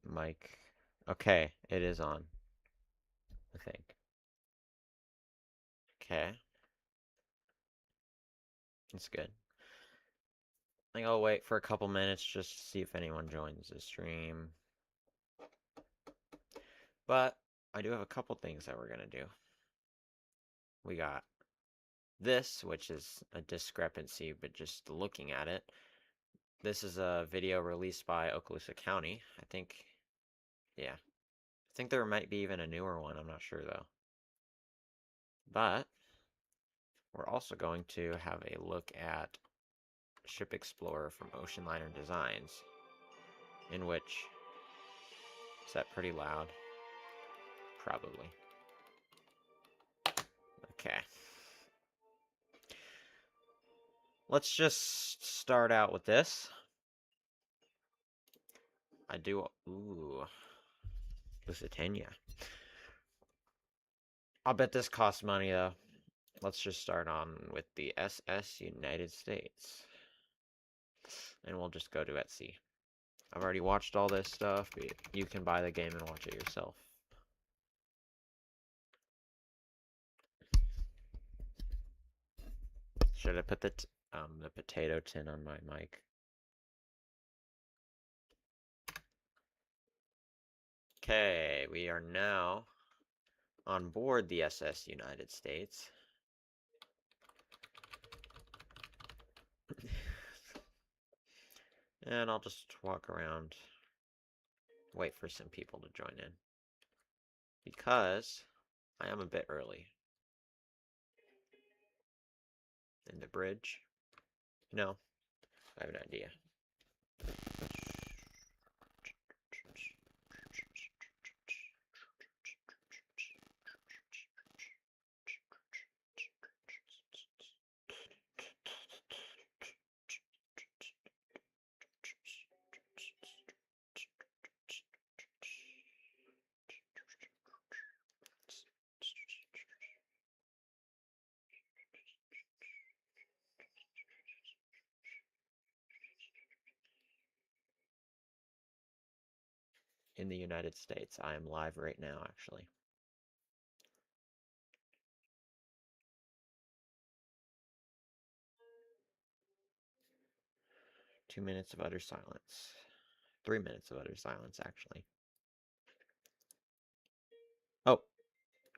Mic. Okay, it is on, I think. Okay, that's good. I think I'll wait for a couple minutes just to see if anyone joins the stream. But I do have a couple things that we're gonna do. We got this, which is a discrepancy, but just looking at it. This is a video released by Okaloosa County. I think, yeah. I think there might be even a newer one. I'm not sure though. But we're also going to have a look at Ship Explorer from Ocean Liner Designs, in which, is that pretty loud? Probably. Okay. Let's just start out with this. I do, ooh, Lusitania. I'll bet this costs money though. Let's just start on with the SS United States. And we'll just go to Etsy. I've already watched all this stuff, but you can buy the game and watch it yourself. Should I put the potato tin on my mic? Okay, we are now on board the SS United States. And I'll just walk around, wait for some people to join in. Because I am a bit early. In the bridge? No, I have an idea. In the United States. I am live right now, actually. Two minutes of utter silence. 3 minutes of utter silence, actually. Oh,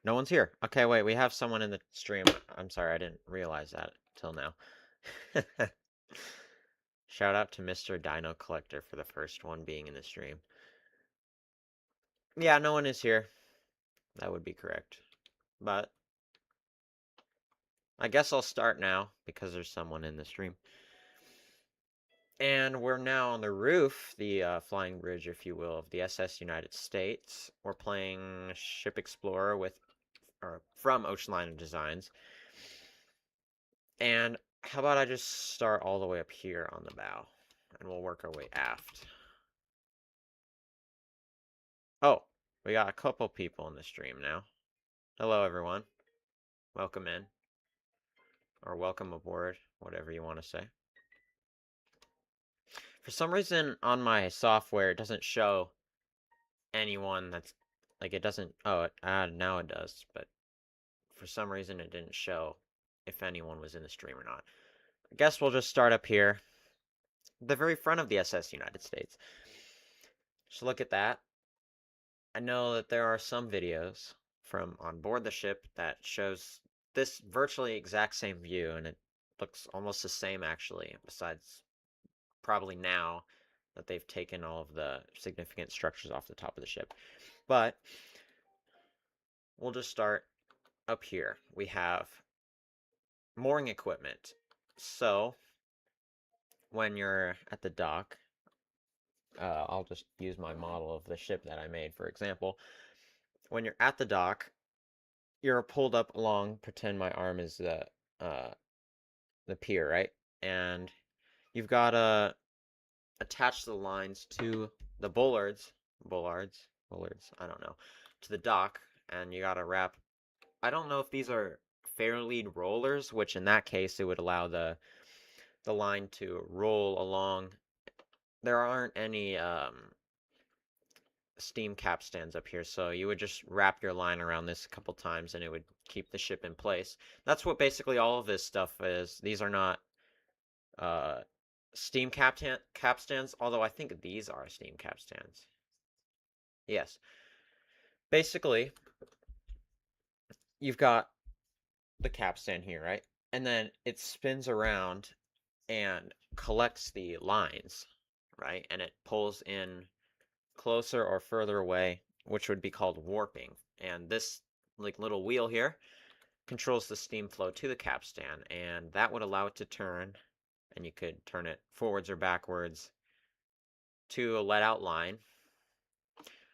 no one's here. Okay, wait, we have someone in the stream. I'm sorry, I didn't realize that till now. Shout out to Mr. Dino Collector for the first one being in the stream. Yeah, no one is here. That would be correct. But I guess I'll start now because there's someone in the stream. And we're now on the roof, the flying bridge, if you will, of the SS United States. We're playing Ship Explorer from Ocean Liner Designs. And how about I just start all the way up here on the bow, and we'll work our way aft. Oh, we got a couple people in the stream now. Hello, everyone. Welcome in. Or welcome aboard, whatever you want to say. For some reason, on my software, it doesn't show anyone that's, like, it doesn't, oh, now it does, but for some reason, it didn't show if anyone was in the stream or not. I guess we'll just start up here, the very front of the SS United States. Just look at that. I know that there are some videos from on board the ship that shows this virtually exact same view, and it looks almost the same actually, besides probably now that they've taken all of the significant structures off the top of the ship. But we'll just start up here. We have mooring equipment. So when you're at the dock, I'll just use my model of the ship that I made, for example. When you're at the dock, you're pulled up along, pretend my arm is the pier, right? And you've got to attach the lines to the bollards, I don't know, to the dock, and you got to wrap. I don't know if these are fair lead rollers, which in that case it would allow the line to roll along. There aren't any steam capstans up here. So you would just wrap your line around this a couple times and it would keep the ship in place. That's what basically all of this stuff is. These are not uh, steam capstans, although I think these are steam capstans. Yes. Basically, you've got the capstan here, right? And then it spins around and collects the lines, right? And it pulls in closer or further away, which would be called warping. And this like little wheel here controls the steam flow to the capstan, and that would allow it to turn, and you could turn it forwards or backwards to a let out line.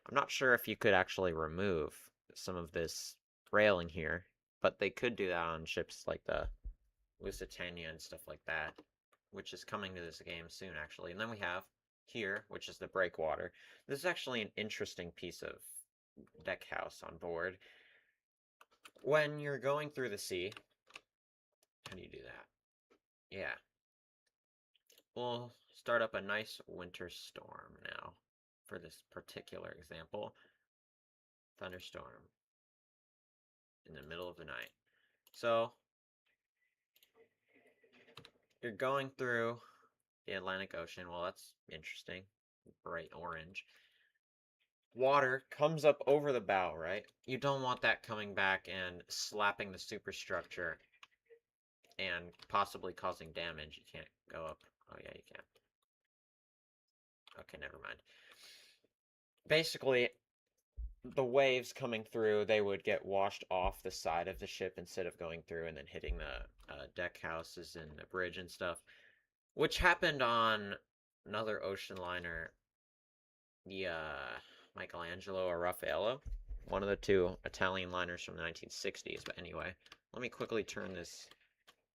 I'm not sure if you could actually remove some of this railing here, but they could do that on ships like the Lusitania and stuff like that, which is coming to this game soon, actually. And then we have here, which is the breakwater. This is actually an interesting piece of deck house on board. When you're going through the sea, how do you do that? Yeah. We'll start up a nice winter storm now for this particular example. Thunderstorm in the middle of the night. So you're going through the Atlantic Ocean. Well, that's interesting. Bright orange. Water comes up over the bow, right? You don't want that coming back and slapping the superstructure and possibly causing damage. You can't go up. Oh, yeah, you can. Okay, never mind. Basically, the waves coming through, they would get washed off the side of the ship instead of going through and then hitting the deck houses and the bridge and stuff, which happened on another ocean liner, the Michelangelo or Raffaello, one of the two Italian liners from the 1960s. But anyway, let me quickly turn this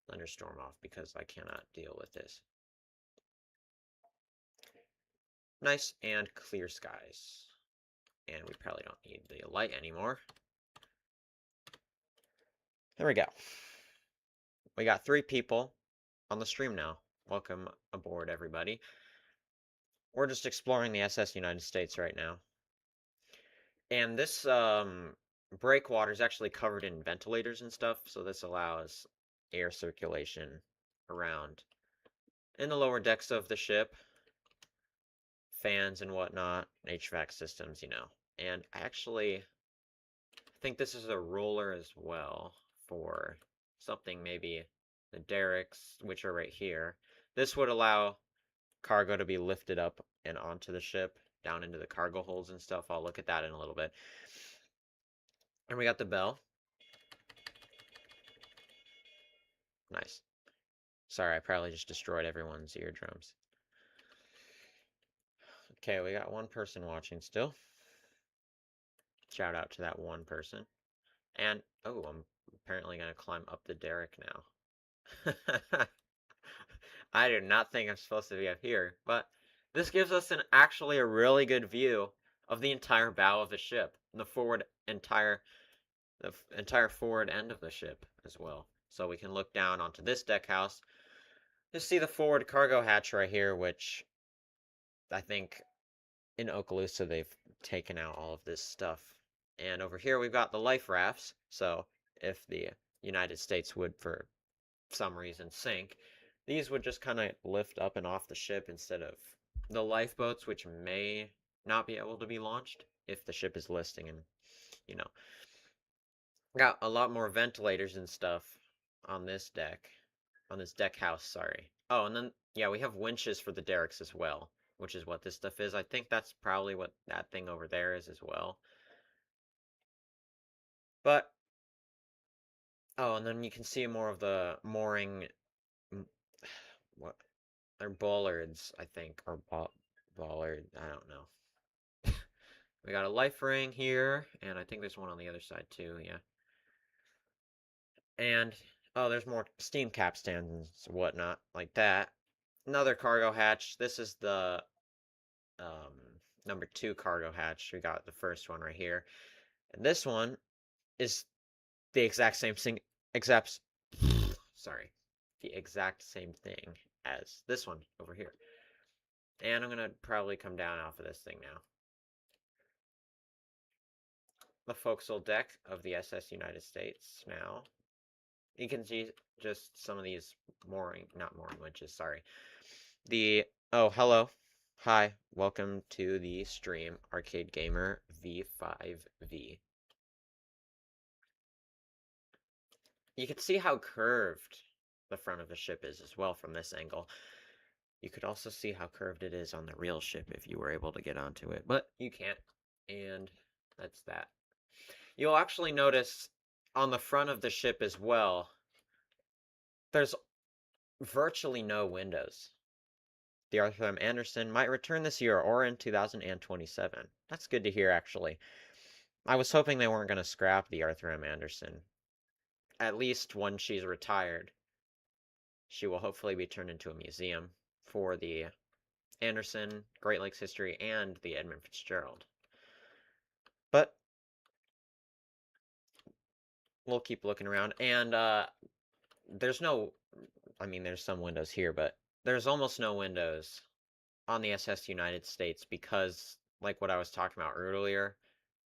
thunderstorm off because I cannot deal with this. Nice and clear skies. And we probably don't need the light anymore. There we go. We got 3 people on the stream now. Welcome aboard, everybody. We're just exploring the SS United States right now. And this breakwater is actually covered in ventilators and stuff, so this allows air circulation around in the lower decks of the ship, fans and whatnot, HVAC systems, you know. And I actually think this is a roller as well for something maybe the derricks, which are right here. This would allow cargo to be lifted up and onto the ship, down into the cargo holds and stuff. I'll look at that in a little bit. And we got the bell. Nice. Sorry, I probably just destroyed everyone's eardrums. Okay, we got one person watching still. Shout out to that one person. And, oh, I'm apparently going to climb up the derrick now. I do not think I'm supposed to be up here, but this gives us actually a really good view of the entire bow of the ship, and the entire forward end of the ship as well. So we can look down onto this deck house. Just see the forward cargo hatch right here, which I think in Okaloosa they've taken out all of this stuff. And over here we've got the life rafts. So if the United States would for some reason sink, these would just kind of lift up and off the ship instead of the lifeboats, which may not be able to be launched if the ship is listing. And you know, got a lot more ventilators and stuff on this deck house, sorry. Oh, and then yeah, we have winches for the derricks as well, which is what this stuff is. I think that's probably what that thing over there is as well. But oh, and then you can see more of the mooring. What? They're bollards, I think, or bollard. I don't know. We got a life ring here, and I think there's one on the other side too. Yeah. And oh, there's more steam capstans and whatnot like that. Another cargo hatch. This is the um, number 2 cargo hatch. We got the first one right here, and this one is the exact same thing. Except, sorry, the exact same thing as this one over here. And I'm gonna probably come down off of this thing now. the forecastle deck of the SS United States now. You can see just some of these not mooring winches, sorry. Oh, hello. Hi, welcome to the stream, Arcade Gamer V5V. You can see how curved the front of the ship is as well from this angle. You could also see how curved it is on the real ship if you were able to get onto it, but you can't, and that's that. You'll actually notice on the front of the ship as well, there's virtually no windows. The Arthur M. Anderson might return this year or in 2027. That's good to hear, actually. I was hoping they weren't going to scrap the Arthur M. Anderson. At least when she's retired, she will hopefully be turned into a museum for the Anderson, Great Lakes history, and the Edmund Fitzgerald. But we'll keep looking around. And there's no, I mean, there's some windows here, but there's almost no windows on the SS United States because, like what I was talking about earlier,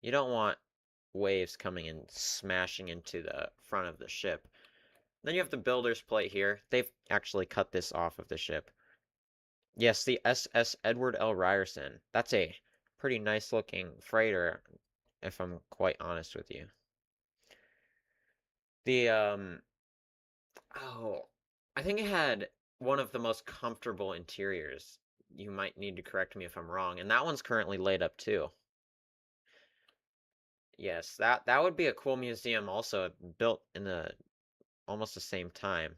you don't want waves coming and smashing into the front of the ship. Then you have the builder's plate here. They've actually cut this off of the ship. Yes, the SS Edward L. Ryerson. That's a pretty nice looking freighter, if I'm quite honest with you. The, oh, I think it had one of the most comfortable interiors. You might need to correct me if I'm wrong, and that one's currently laid up too. Yes, that would be a cool museum also, built in the almost the same time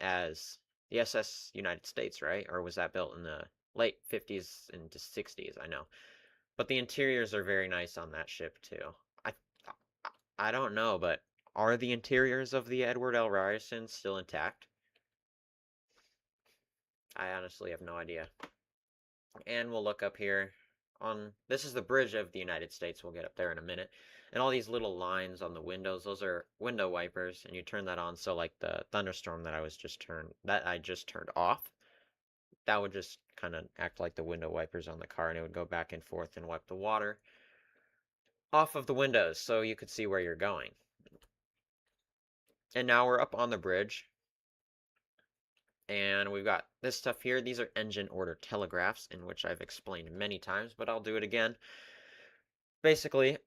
as the SS United States, right? Or was that built in the late 50s into 60s? I know. But the interiors are very nice on that ship too. I I don't know, but are the interiors of the Edward L. Ryerson still intact? I honestly have no idea. And we'll look up here on this is the bridge of the United States. We'll get up there in a minute. And all these little lines on the windows, those are window wipers, and you turn that on so like the thunderstorm that I just turned off, that would just kind of act like the window wipers on the car, and it would go back and forth and wipe the water off of the windows so you could see where you're going. And now we're up on the bridge, and we've got this stuff here. These are engine order telegraphs, in which I've explained many times, but I'll do it again. Basically,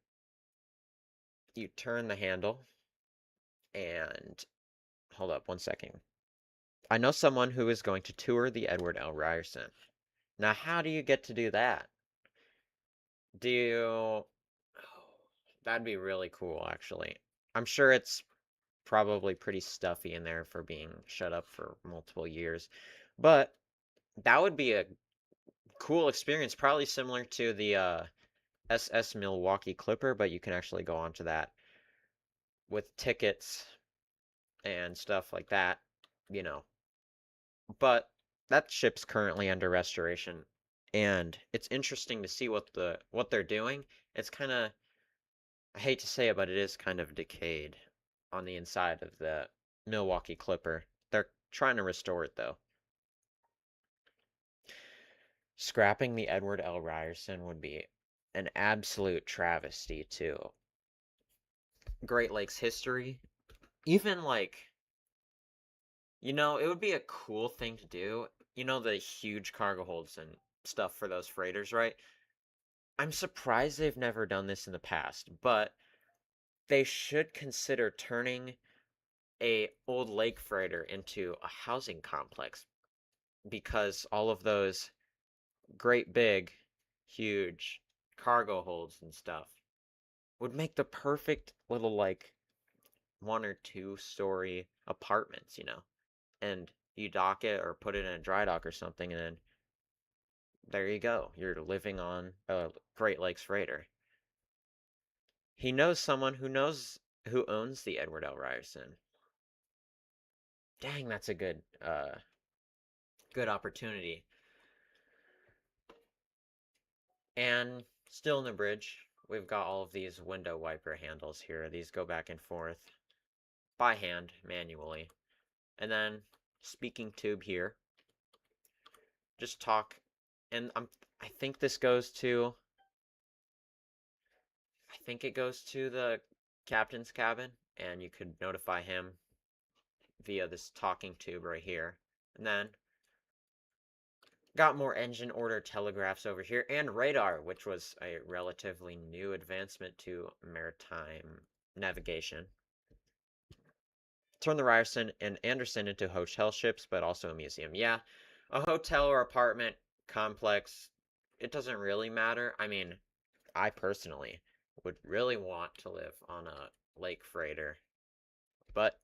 you turn the handle, and hold up 1 second. I know someone who is going to tour the Edward L. Ryerson. Now, how do you get to do that? Do you... Oh, that'd be really cool, actually. I'm sure it's probably pretty stuffy in there for being shut up for multiple years, but that would be a cool experience, probably similar to the SS Milwaukee Clipper, but you can actually go onto that with tickets and stuff like that, you know. But that ship's currently under restoration, and it's interesting to see what they're doing. It's kind of, I hate to say it, but it is kind of decayed on the inside of the Milwaukee Clipper. They're trying to restore it though. Scrapping the Edward L. Ryerson would be an absolute travesty to Great Lakes history. Even like, it would be a cool thing to do. You know, the huge cargo holds and stuff for those freighters, right? I'm surprised they've never done this in the past, but they should consider turning a old lake freighter into a housing complex because all of those great big, huge cargo holds and stuff would make the perfect little like 1 or 2 story apartments. And you dock it or put it in a dry dock or something, and then there you go. You're living on a Great Lakes freighter. He knows someone who owns the Edward L. Ryerson. Dang, that's a good opportunity. And still in the bridge, we've got all of these window wiper handles here. These go back and forth by hand, manually. And then speaking tube here. Just talk, and I think this goes to I think it goes to the captain's cabin, and you could notify him via this talking tube right here. And then got more engine order telegraphs over here, and radar, which was a relatively new advancement to maritime navigation. Turn the Ryerson and Anderson into hotel ships, but also a museum. Yeah, a hotel or apartment complex, it doesn't really matter. I mean, I personally would really want to live on a lake freighter, but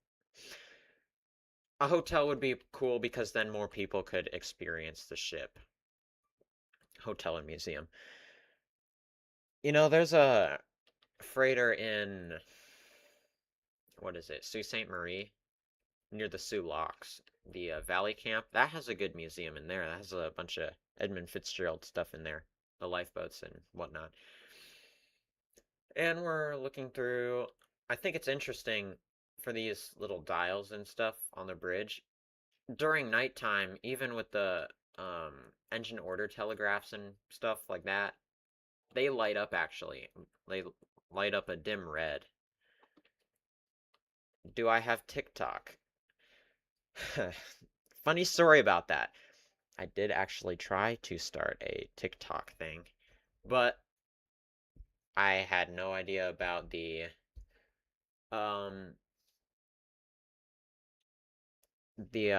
a hotel would be cool because then more people could experience the ship. Hotel and museum. You know, there's a freighter in, what is it, Sault Ste. Marie, near the Sioux Locks, the Valley Camp. That has a good museum in there. That has a bunch of Edmund Fitzgerald stuff in there, the lifeboats and whatnot. And we're looking through, I think it's interesting for these little dials and stuff on the bridge. During nighttime, even with the engine order telegraphs and stuff like that, they light up actually. They light up a dim red. Do I have TikTok? Funny story about that. I did actually try to start a TikTok thing, but I had no idea about um the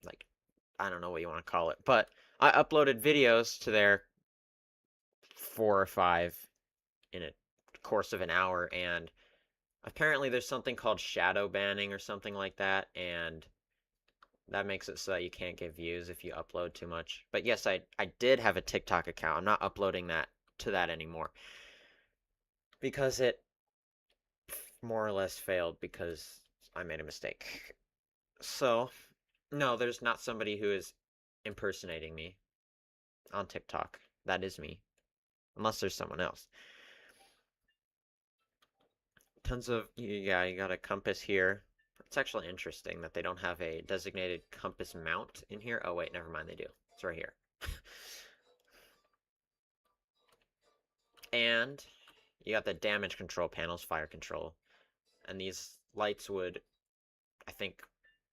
like, I don't know what you want to call it, but I uploaded videos to there 4 or 5 in a course of an hour, and apparently there's something called shadow banning or something like that, and that makes it so that you can't get views if you upload too much. But yes, I did have a TikTok account. I'm not uploading that to that anymore because it more or less failed because I made a mistake. So, no, there's not somebody who is impersonating me on TikTok. That is me. Unless there's someone else. Tons of, yeah, you got a compass here. It's actually interesting that they don't have a designated compass mount in here. Oh, wait, never mind, they do. It's right here. And you got the damage control panels, fire control. And these lights would, I think,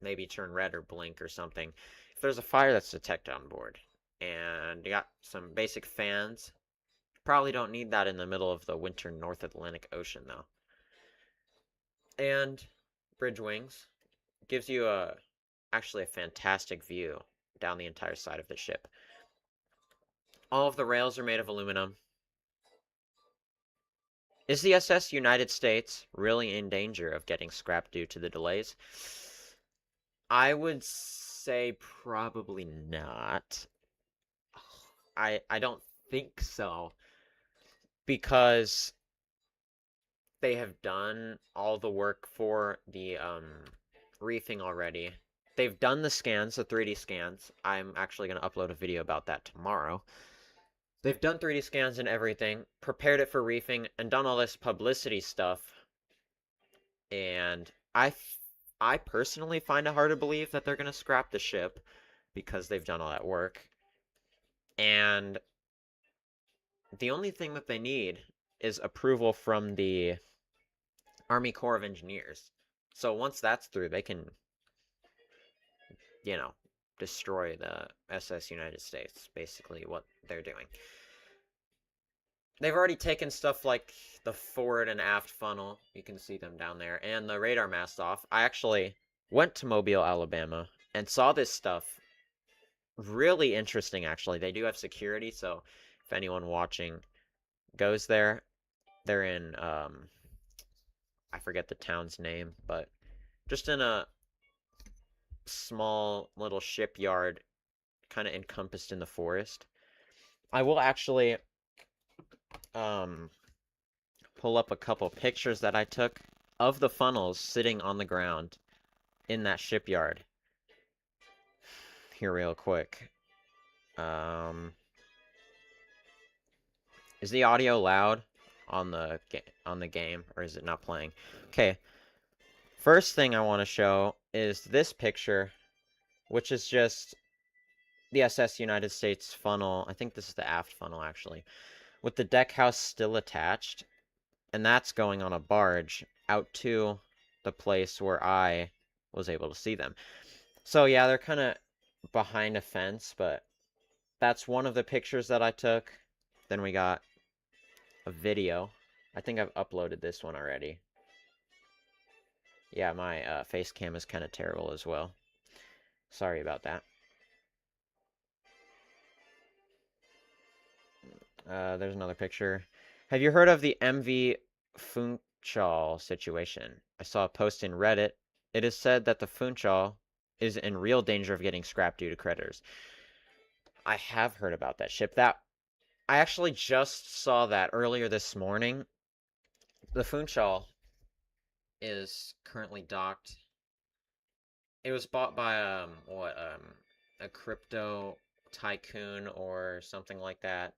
maybe turn red or blink or something if there's a fire that's detected on board. And you got some basic fans. Probably don't need that in the middle of the winter North Atlantic Ocean, though. And bridge wings gives you actually a fantastic view down the entire side of the ship. All of the rails are made of aluminum. Is the SS United States really in danger of getting scrapped due to the delays? I would say probably not. I don't think so, because they have done all the work for the reefing already. They've done the scans, the 3D scans. I'm actually going to upload a video about that tomorrow. They've done 3D scans and everything, prepared it for reefing, and done all this publicity stuff. And I personally find it hard to believe that they're going to scrap the ship because they've done all that work. And the only thing that they need is approval from the Army Corps of Engineers. So once that's through, they can, you know, destroy the SS United States, basically what they're doing. They've already taken stuff like the forward and aft funnel. You can see them down there. And the radar mast off. I actually went to Mobile, Alabama, and saw this stuff. Really interesting, actually. They do have security, so if anyone watching goes there, they're in, I forget the town's name, but just in a small little shipyard, kind of encompassed in the forest. I will actually pull up a couple pictures that I took of the funnels sitting on the ground in that shipyard here real quick. Is the audio loud on the game, or is it not playing? Okay. First thing I want to show is this picture, which is just the SS United States funnel. I think this is the aft funnel, actually, with the deck house still attached, and that's going on a barge out to the place where I was able to see them. So yeah, they're kind of behind a fence, but that's one of the pictures that I took. Then we got a video. I think I've uploaded this one already. Yeah, my face cam is kind of terrible as well. Sorry about that. There's another picture. Have you heard of the MV Funchal situation? I saw a post in Reddit. It is said that the Funchal is in real danger of getting scrapped due to creditors. I have heard about that ship. I actually just saw that earlier this morning. The Funchal is currently docked. It was bought by a crypto tycoon or something like that.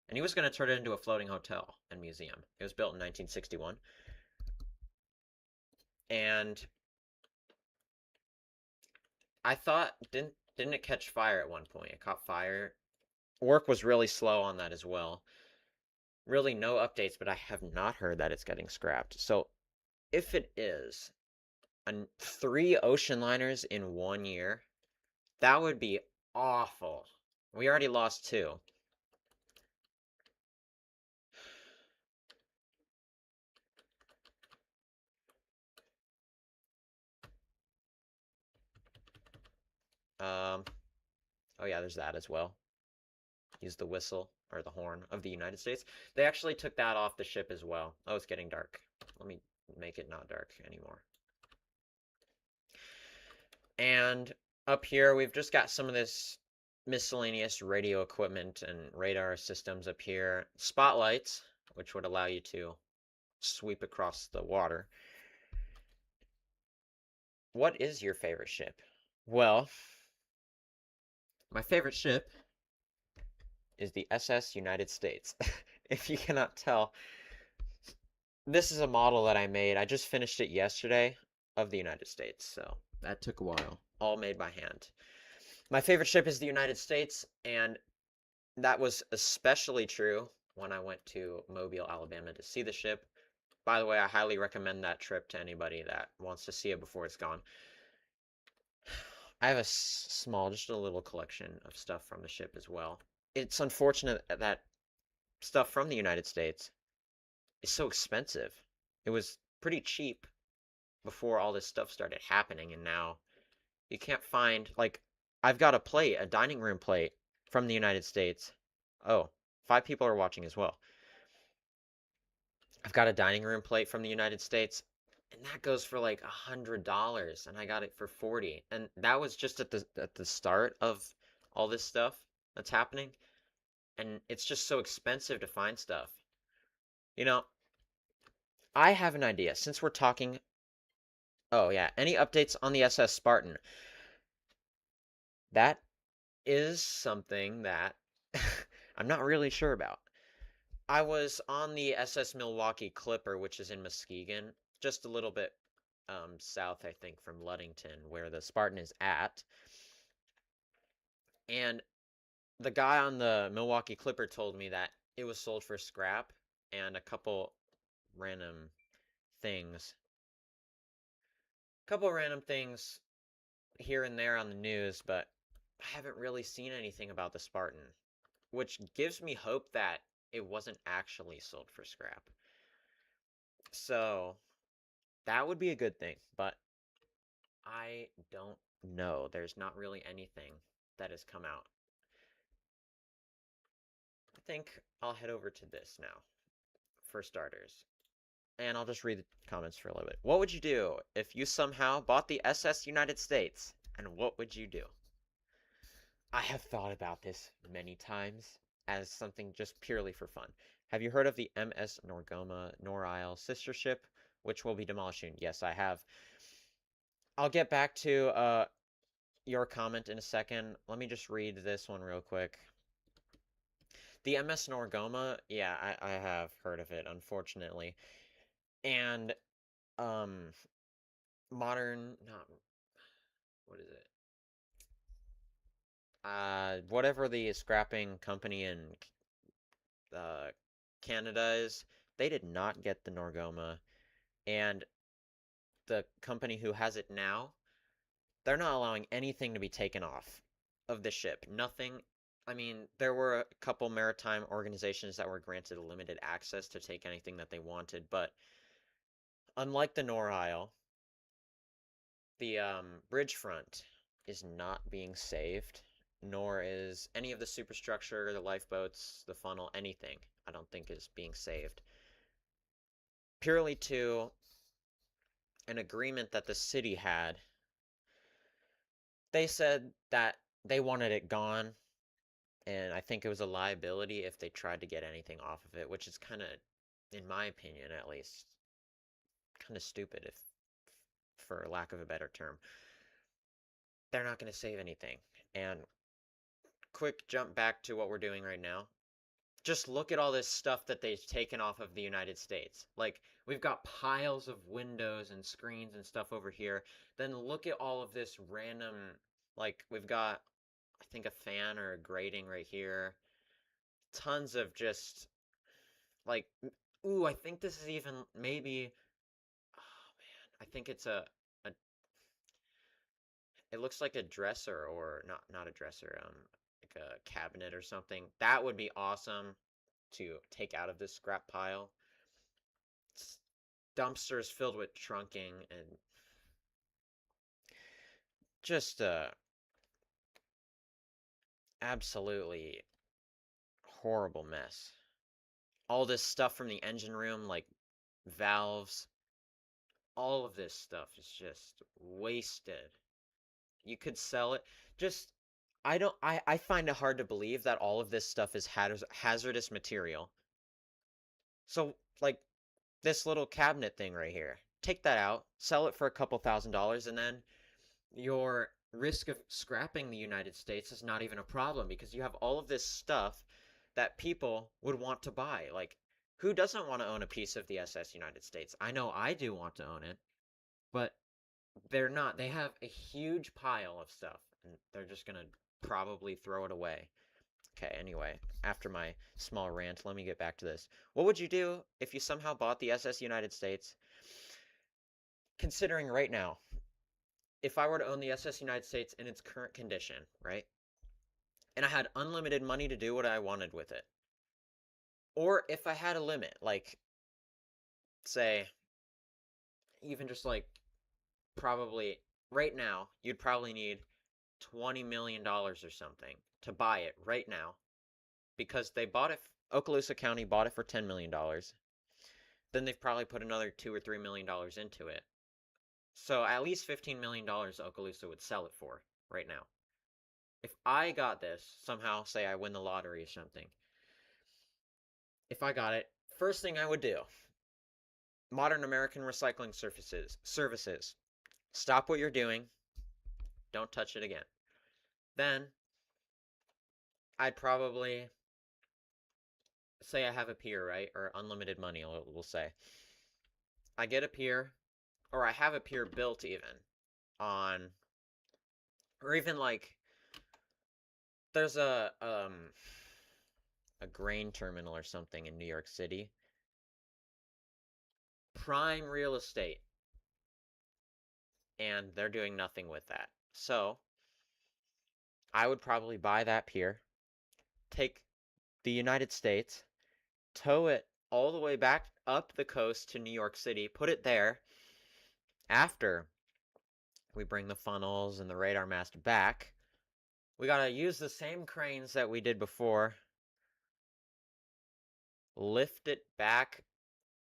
And he was going to turn it into a floating hotel and museum. It was built in 1961. And I thought didn't it catch fire at one point? It caught fire. Work was really slow on that as well. Really no updates, but I have not heard that it's getting scrapped. So if it is, three ocean liners in 1 year, that would be awful. We already lost two. Um, oh yeah, there's that as well. Use the whistle or the horn of the United States. They actually took that off the ship as well. Oh, it's getting dark. Let me make it not dark anymore. And up here, we've just got some of this miscellaneous radio equipment and radar systems up here. Spotlights, which would allow you to sweep across the water. What is your favorite ship? Well, my favorite ship is the SS United States. If you cannot tell, this is a model that I made. I just finished it yesterday of the United States, so that took a while. All made by hand. My favorite ship is the United States, and that was especially true when I went to Mobile, Alabama to see the ship. By the way, I highly recommend that trip to anybody that wants to see it before it's gone. I have a small, just a little collection of stuff from the ship as well. It's unfortunate that stuff from the United States is so expensive. It was pretty cheap before all this stuff started happening, and now you can't find, like, I've got a plate, a dining room plate from the United States. Oh, 5 people are watching as well. I've got a dining room plate from the United States, and that goes for like $100, and I got it for 40. And that was just at the start of all this stuff that's happening, and it's just so expensive to find stuff. You know, I have an idea. Since we're talking, oh yeah, any updates on the SS Spartan? That is something that I'm not really sure about. I was on the SS Milwaukee Clipper, which is in Muskegon, just a little bit south, I think, from Ludington, where the Spartan is at. And the guy on the Milwaukee Clipper told me that it was sold for scrap and a couple random things. Couple random things here and there on the news, but I haven't really seen anything about the Spartan, which gives me hope that it wasn't actually sold for scrap. So that would be a good thing, but I don't know. There's not really anything that has come out. I think I'll head over to this now, for starters. And I'll just read the comments for a little bit. What would you do if you somehow bought the SS United States? And what would you do? I have thought about this many times as something just purely for fun. Have you heard of the MS Norgoma Norisle sister ship, which will be demolishing? Yes, I have. I'll get back to your comment in a second. Let me just read this one real quick. The MS Norgoma, yeah, I have heard of it, unfortunately. And um modern, not, what is it? Whatever the scrapping company in Canada is, they did not get the Norgoma, and the company who has it now, they're not allowing anything to be taken off of the ship. Nothing. I mean, there were a couple maritime organizations that were granted limited access to take anything that they wanted, but unlike the Norisle, the bridge front is not being saved, nor is any of the superstructure, the lifeboats, the funnel, anything, I don't think is being saved. Purely to an agreement that the city had. They said that they wanted it gone, and I think it was a liability if they tried to get anything off of it, which is kind of, in my opinion at least, kind of stupid, if for lack of a better term. They're not going to save anything. And quick jump back to what we're doing right now. Just look at all this stuff that they've taken off of the United States. Like, we've got piles of windows and screens and stuff over here. Then look at all of this random, like, we've got, I think, a fan or a grating right here. Tons of just, like, ooh, I think this is even maybe, oh man, I think it's a it looks like a dresser, or not a dresser, like a cabinet or something. That would be awesome to take out of this scrap pile. It's dumpsters filled with trunking and just absolutely horrible mess. All this stuff from the engine room, like valves, all of this stuff is just wasted. You could sell it. Just, I find it hard to believe that all of this stuff is hazardous material. So, like, this little cabinet thing right here, take that out, sell it for a couple $1,000s, and then your risk of scrapping the United States is not even a problem because you have all of this stuff that people would want to buy. Like, who doesn't want to own a piece of the SS United States? I know I do want to own it, but they're not. They have a huge pile of stuff, and they're just gonna probably throw it away. Okay, anyway, after my small rant, let me get back to this. What would you do if you somehow bought the SS United States? Considering right now, if I were to own the SS United States in its current condition, right? And I had unlimited money to do what I wanted with it. Or if I had a limit, like, say, even just like, probably, right now, you'd probably need $20 million or something to buy it right now, because they bought it, Okaloosa County bought it for $10 million. Then they've probably put another $2 or $3 million into it. So at least $15 million Okaloosa would sell it for right now. If I got this, somehow, say I win the lottery or something, if I got it, first thing I would do, Modern American Recycling Services. Stop what you're doing. Don't touch it again. Then, I'd probably, say I have a pier, right? Or unlimited money, we'll say. I get a pier, or I have a pier built even, on, or even like, there's a grain terminal or something in New York City. Prime real estate. And they're doing nothing with that. So, I would probably buy that pier, take the United States, tow it all the way back up the coast to New York City, put it there. After we bring the funnels and the radar mast back, we gotta use the same cranes that we did before, lift it back,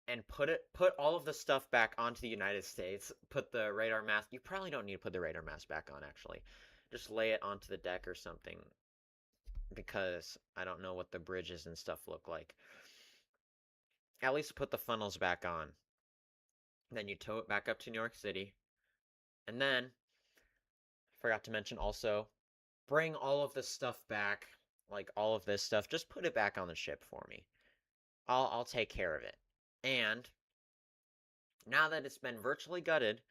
and put all of the stuff back onto the United States. Put the radar mast. You probably don't need to put the radar mast back on, actually. Just lay it onto the deck or something, because I don't know what the bridges and stuff look like. At least put the funnels back on. Then you tow it back up to New York City. And then, forgot to mention also, bring all of this stuff back, like all of this stuff, just put it back on the ship for me. I'll take care of it. And now that it's been virtually gutted,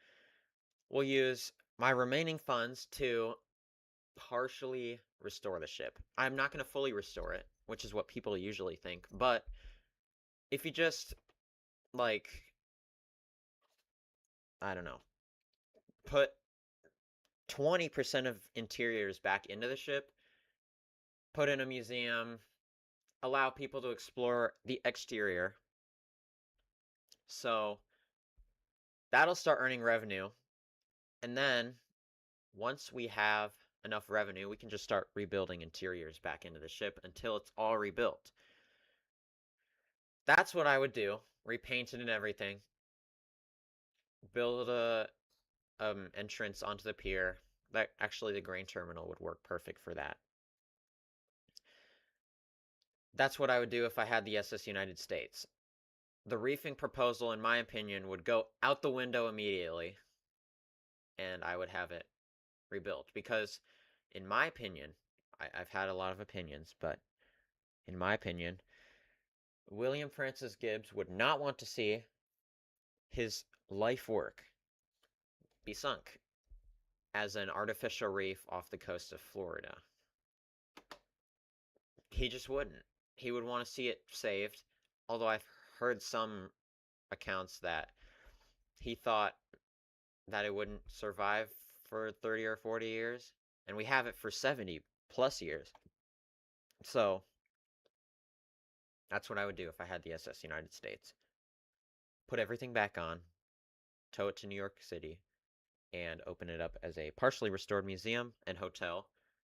we'll use my remaining funds to partially restore the ship. I'm not going to fully restore it, which is what people usually think, but if you just, like, I don't know, put 20% of interiors back into the ship, put in a museum, allow people to explore the exterior. So that'll start earning revenue. And then once we have enough revenue, we can just start rebuilding interiors back into the ship until it's all rebuilt. That's what I would do. Repaint it and everything. Build a entrance onto the pier. That actually the grain terminal would work perfect for that. That's what I would do if I had the SS United States. The reefing proposal, in my opinion, would go out the window immediately, and I would have it rebuilt. Because, in my opinion, I've had a lot of opinions, but in my opinion, William Francis Gibbs would not want to see his life work be sunk as an artificial reef off the coast of Florida. He just wouldn't. He would want to see it saved, although I've heard some accounts that he thought that it wouldn't survive for 30 or 40 years, and we have it for 70 plus years. So that's what I would do if I had the SS United States. Put everything back on, tow it to New York City, and open it up as a partially restored museum and hotel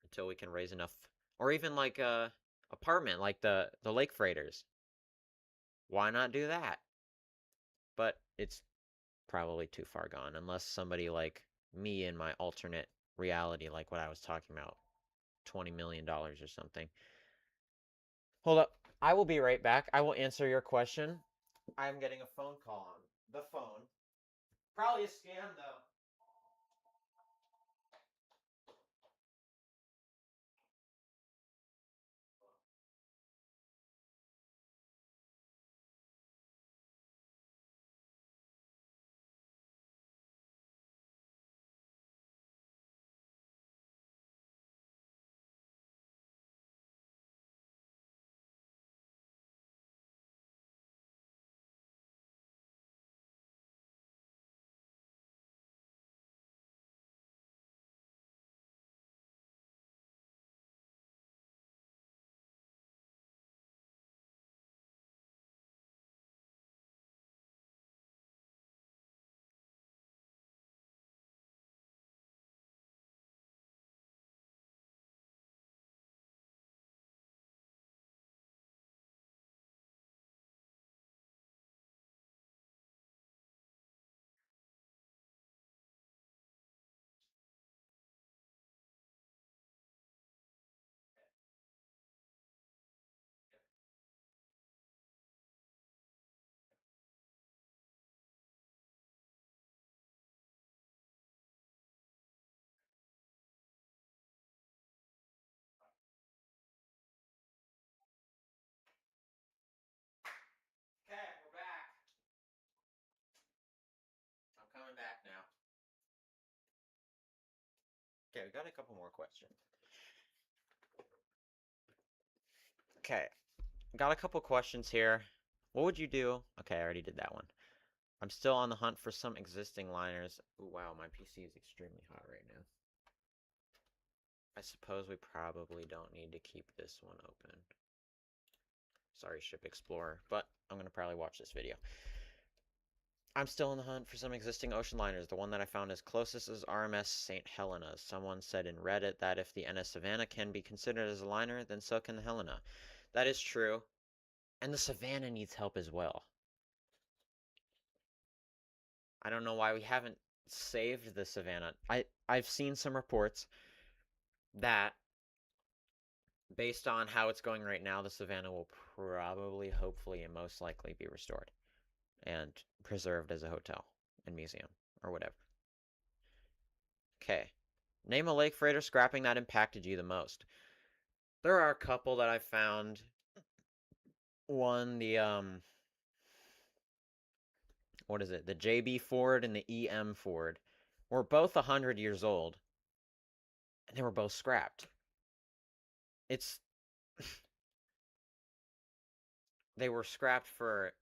until we can raise enough, or even like a apartment like the Lake Freighters. Why not do that? But it's probably too far gone unless somebody like me in my alternate reality, like what I was talking about, $20 million or something. Hold up. I will be right back. I will answer your question. I'm getting a phone call on the phone. Probably a scam, though. Okay, we're back. I'm coming back now. Okay, we got a couple more questions. Okay, got a couple questions here. What would you do? Okay, I already did that one. I'm still on the hunt for some existing liners. Ooh, wow, my PC is extremely hot right now. I suppose we probably don't need to keep this one open. Sorry, Ship Explorer, but I'm going to probably watch this video. I'm still on the hunt for some existing ocean liners. The one that I found is closest is RMS St. Helena. Someone said in Reddit that if the NS Savannah can be considered as a liner, then so can the Helena. That is true. And the Savannah needs help as well. I don't know why we haven't saved the Savannah. I've seen some reports that based on how it's going right now, the Savannah will probably, hopefully, and most likely be restored and preserved as a hotel and museum or whatever. Okay. Name a lake freighter scrapping that impacted you the most. There are a couple that I found. One, what is it? The JB Ford and the EM Ford were both 100 years old, and they were both scrapped. It's they were scrapped for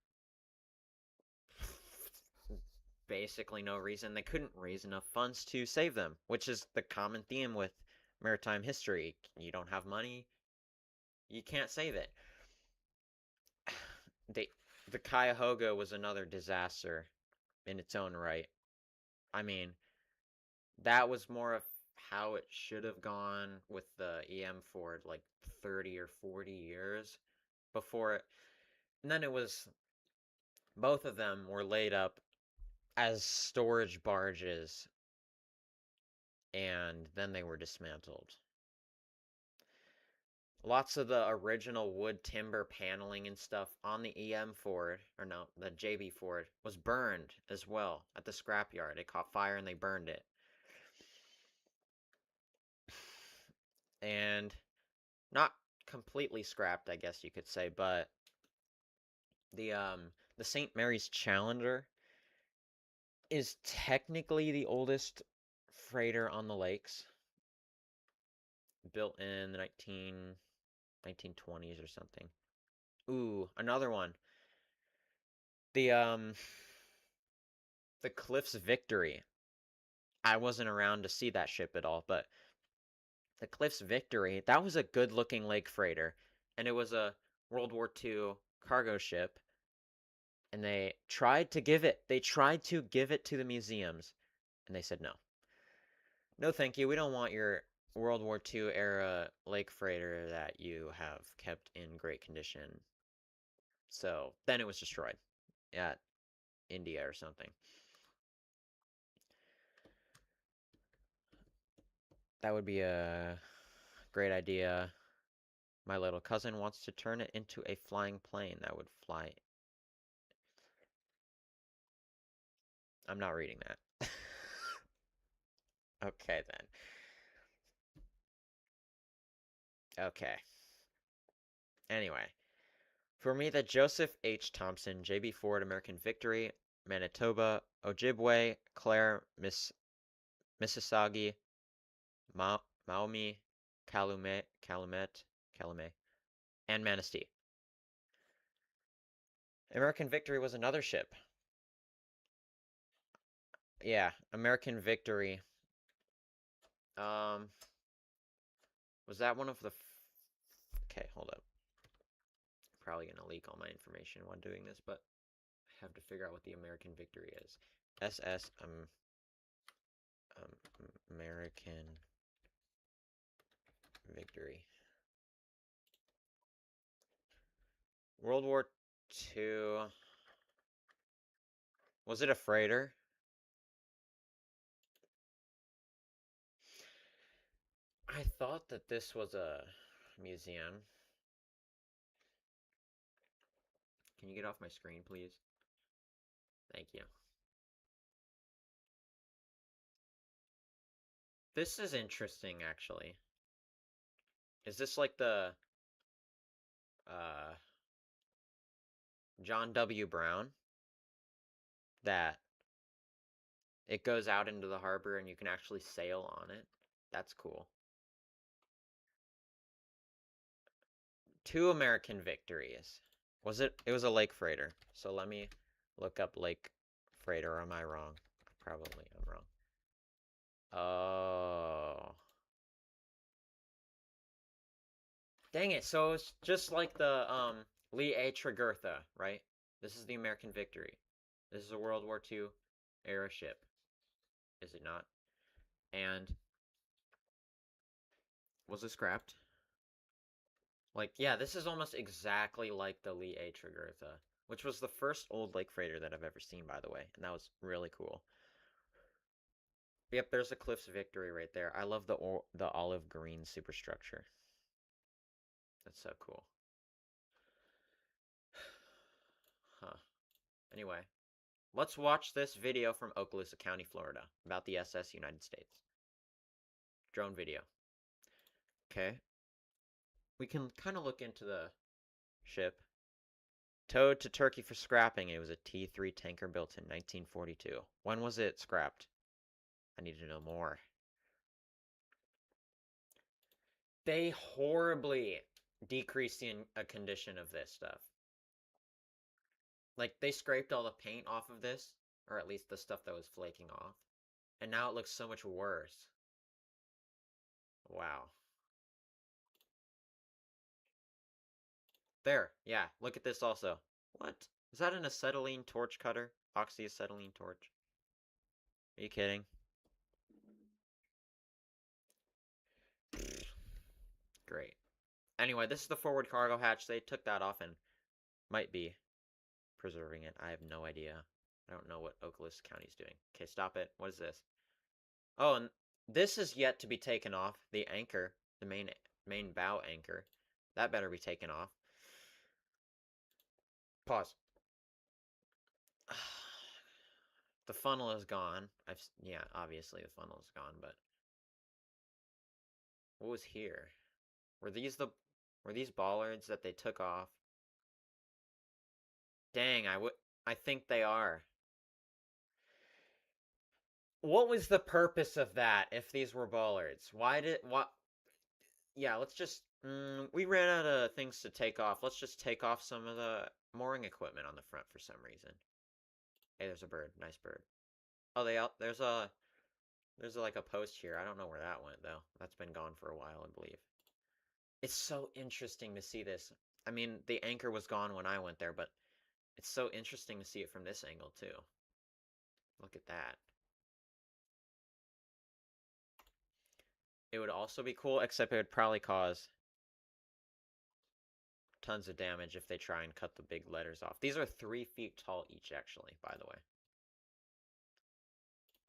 basically no reason. They couldn't raise enough funds to save them, which is the common theme with maritime history. You don't have money, you can't save it. They, the Cuyahoga was another disaster in its own right. I mean, that was more of how it should have gone with the EM Ford, like 30 or 40 years before it. And then it was, both of them were laid up as storage barges, and then they were dismantled. Lots of the original wood timber paneling and stuff on the EM Ford, or no, the JB Ford, was burned as well at the scrapyard. It caught fire and they burned it. And not completely scrapped, I guess you could say, but the St. Mary's Challenger is technically the oldest freighter on the lakes, built in the 1920s or something. Ooh, another one. The the Cliffs Victory. I wasn't around to see that ship at all, but the Cliffs Victory, that was a good-looking lake freighter, and it was a World War II cargo ship, and they tried to give it to the museums, and they said no. No, thank you. We don't want your World War II era lake freighter that you have kept in great condition. So then it was destroyed at India or something. That would be a great idea. My little cousin wants to turn it into a flying plane that would fly. I'm not reading that. Okay, then. Okay. Anyway, for me, the Joseph H. Thompson, J.B. Ford, American Victory, Manitoba, Ojibwe, Clare, Mississauga, Maumee, Calumet, and Manistee. American Victory was another ship. Yeah, American Victory. Um, was that one of the? Okay, hold up. Probably gonna leak all my information while doing this, but I have to figure out what the American Victory is. SS American Victory. World War II. Was it a freighter? I thought that this was a museum. Can you get off my screen, please? Thank you. This is interesting, actually. Is this like the uh, John W. Brown? That it goes out into the harbor and you can actually sail on it? That's cool. Two American victories. Was it? It was a lake freighter. So let me look up lake freighter. Or am I wrong? Probably I'm wrong. Oh. Dang it. So it's just like the Lee A. Tregurtha, right? This is the American victory. This is a World War II era ship. Is it not? And was it scrapped? Like, yeah, this is almost exactly like the Lee A. Tregurtha, which was the first old lake freighter that I've ever seen, by the way, and that was really cool. Yep, there's a Cliffs Victory right there. I love the olive green superstructure. That's so cool. Huh. Anyway, let's watch this video from Okaloosa County, Florida, about the SS United States. Drone video. Okay. We can kind of look into the ship. Towed to Turkey for scrapping. It was a T3 tanker built in 1942. When was it scrapped? I need to know more. They horribly decreased the condition of this stuff. Like, they scraped all the paint off of this, or at least the stuff that was flaking off, and now it looks so much worse. Wow. There, yeah, look at this also. What? Is that an acetylene torch cutter? Oxyacetylene torch? Are you kidding? Great. Anyway, this is the forward cargo hatch. They took that off and might be preserving it. I have no idea. I don't know what Okaloosa County's doing. Okay, stop it. What is this? Oh, and this is yet to be taken off. The anchor, the main bow anchor. That better be taken off. Pause. The funnel is gone. Yeah, obviously the funnel is gone, but what was here? Were these the were these bollards that they took off? Dang, I think they are. What was the purpose of that if these were bollards? What Yeah, let's just we ran out of things to take off. Let's just take off some of the mooring equipment on the front for some reason. Hey, there's a bird. Nice bird. Oh, there's like a post here. I don't know where that went though. That's been gone for a while, I believe. It's so interesting to see this. I mean, the anchor was gone when I went there, but it's so interesting to see it from this angle too. Look at that. It would also be cool, except it would probably cause tons of damage if they try and cut the big letters off. These are 3 feet tall each, actually, by the way.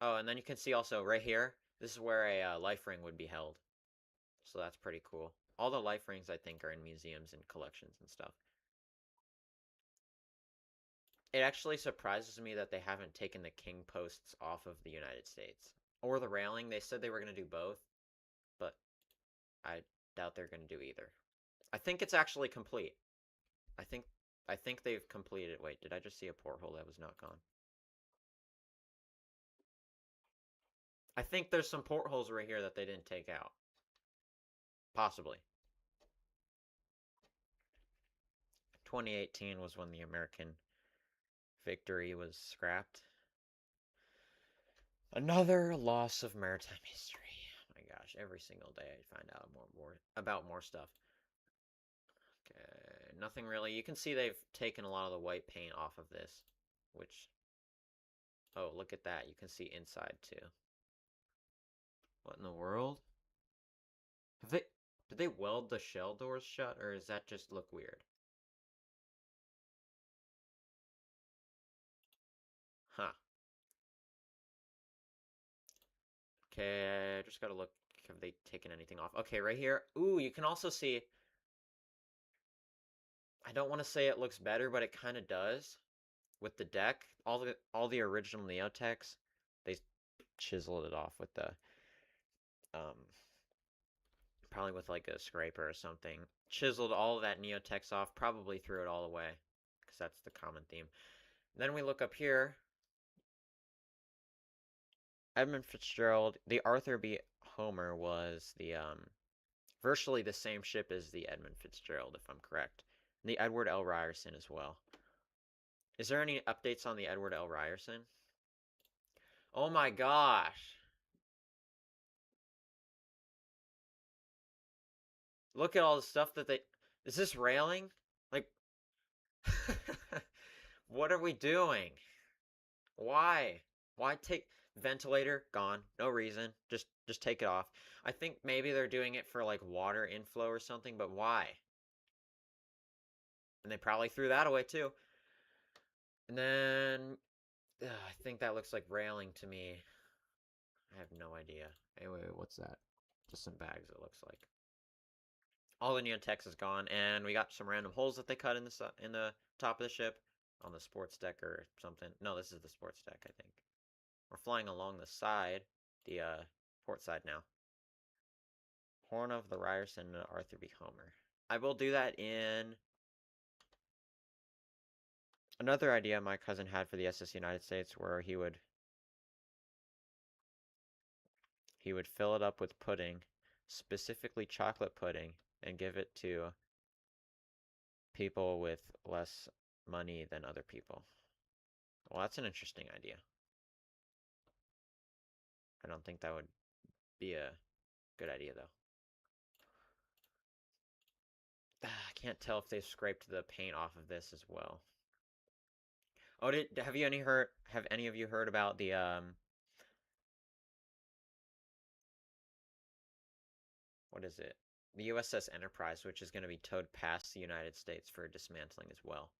Oh, and then you can see also right here, this is where a life ring would be held. So that's pretty cool. All the life rings, I think, are in museums and collections and stuff. It actually surprises me that they haven't taken the king posts off of the United States. Or the railing. They said they were going to do both, but I doubt they're going to do either. I think it's actually complete. I think I think they've completed. Wait, did I just see a porthole that was not gone? I think there's some portholes right here that they didn't take out. Possibly. 2018 was when the American victory was scrapped. Another loss of maritime history. Oh my gosh, every single day I find out more about more stuff. Okay, nothing really. You can see they've taken a lot of the white paint off of this, which, oh, look at that. You can see inside too. What in the world? Did they weld the shell doors shut, or does that just look weird? Huh. Okay, I just gotta look. Have they taken anything off? Okay, right here. Ooh, you can also see. I don't want to say it looks better, but it kind of does. With the deck, all the original Neotex, they chiseled it off with the um probably with like a scraper or something. Chiseled all of that Neotex off, probably threw it all away, because that's the common theme. Then we look up here. Edmund Fitzgerald, the Arthur B. Homer was the virtually the same ship as the Edmund Fitzgerald, if I'm correct. And the Edward L. Ryerson as well. Is there any updates on the Edward L. Ryerson? Oh my gosh. Look at all the stuff that they. Is this railing? Like, what are we doing? Why? Why take ventilator gone? No reason. Just take it off. I think maybe they're doing it for like water inflow or something, but why? And they probably threw that away too. And then I think that looks like railing to me. I have no idea. Anyway, what's that? Just some bags, it looks like. All the neon text is gone, and we got some random holes that they cut in the top of the ship on the sports deck or something. No, this is the sports deck, I think. We're flying along the side, the port side now. Horn of the Ryerson and Arthur B. Homer. I will do that in another idea my cousin had for the SS United States, where he would fill it up with pudding, specifically chocolate pudding, and give it to people with less money than other people. Well, that's an interesting idea. I don't think that would be a good idea, though. I can't tell if they've scraped the paint off of this as well. Oh, have any of you heard about the what is it? The USS Enterprise, which is going to be towed past the United States for dismantling as well.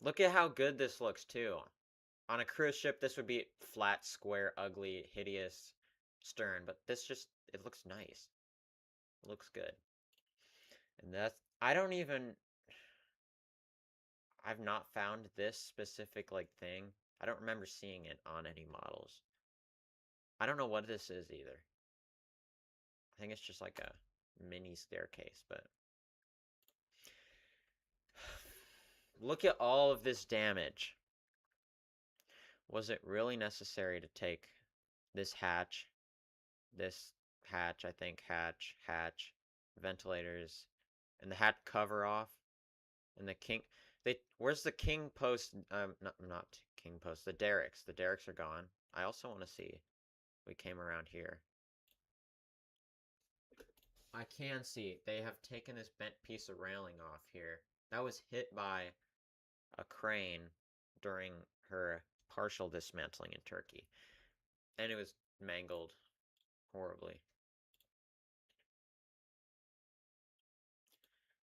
Look at how good this looks too. On a cruise ship, this would be flat, square, ugly, hideous stern, but this just it looks nice. It looks good. And that's I've not found this specific like thing. I don't remember seeing it on any models. I don't know what this is either. I think it's just like a mini staircase, but look at all of this damage. Was it really necessary to take this hatch, I think, hatch, ventilators, and the hatch cover off, and the where's the king post, not king post, the derricks. The derricks are gone. I also want to see, we came around here. I can see they have taken this bent piece of railing off here. That was hit by a crane during her partial dismantling in Turkey. And it was mangled horribly.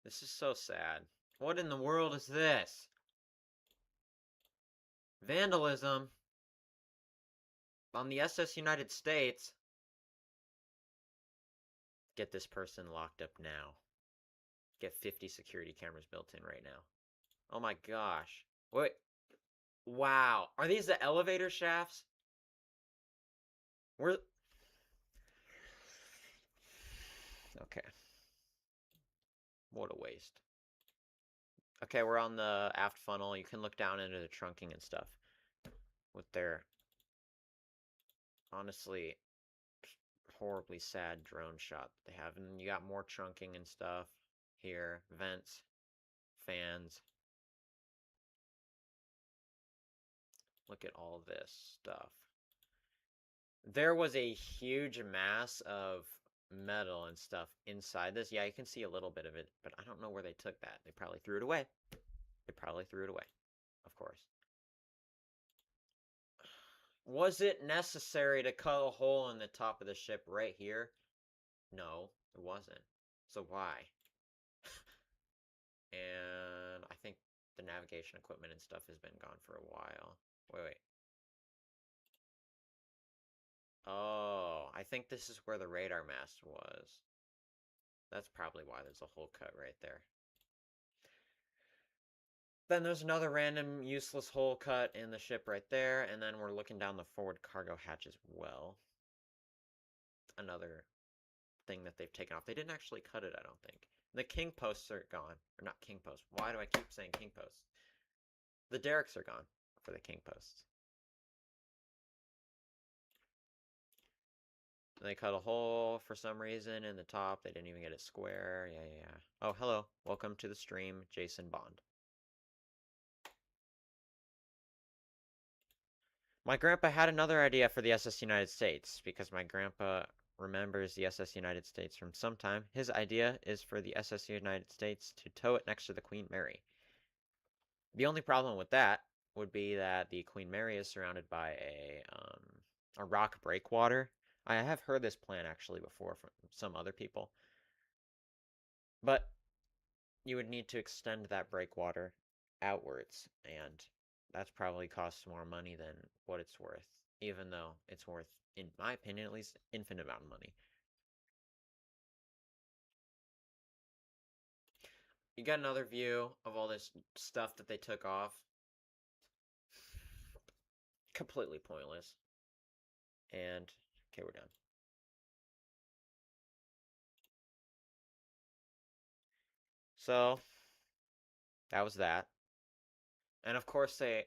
This is so sad. What in the world is this? Vandalism on the SS United States. Get this person locked up now. Get 50 security cameras built in right now. Oh my gosh. Wait. Wow. Are these the elevator shafts? We're... Okay. What a waste. Okay, we're on the aft funnel. You can look down into the trunking and stuff. With their... honestly... horribly sad drone shot they have. And you got more trunking and stuff here. Vents. Fans. Look at all this stuff. There was a huge mass of metal and stuff inside this. Yeah, you can see a little bit of it, but I don't know where they took that. They probably threw it away. They probably threw it away, of course. Was it necessary to cut a hole in the top of the ship right here? No, it wasn't. So why? And I think the navigation equipment and stuff has been gone for a while. Wait. Oh, I think this is where the radar mast was. That's probably why there's a hole cut right there. Then there's another random useless hole cut in the ship right there, and then we're looking down the forward cargo hatch as well. Another thing that they've taken off. They didn't actually cut it, I don't think. The king posts are gone. Or not king posts. Why do I keep saying king posts? The derricks are gone for the king posts. They cut a hole for some reason in the top. They didn't even get it square. Yeah. Oh, hello. Welcome to the stream, Jason Bond. My grandpa had another idea for the SS United States, because my grandpa remembers the SS United States from some time. His idea is for the SS United States to tow it next to the Queen Mary. The only problem with that would be that the Queen Mary is surrounded by a rock breakwater. I have heard this plan actually before from some other people. But you would need to extend that breakwater outwards, and that's probably costs more money than what it's worth, even though it's worth, in my opinion at least, infinite amount of money. You got another view of all this stuff that they took off. Completely pointless. And, okay, we're done. So, that was that. And of course they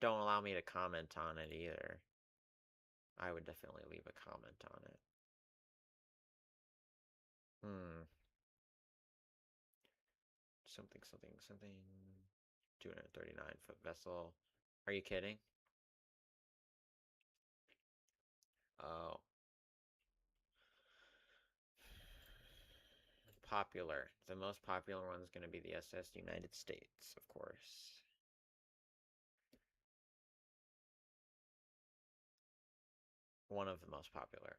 don't allow me to comment on it either. I would definitely leave a comment on it. Something. 239-foot vessel. Are you kidding? Oh. Popular. The most popular one is going to be the SS United States, of course. One of the most popular.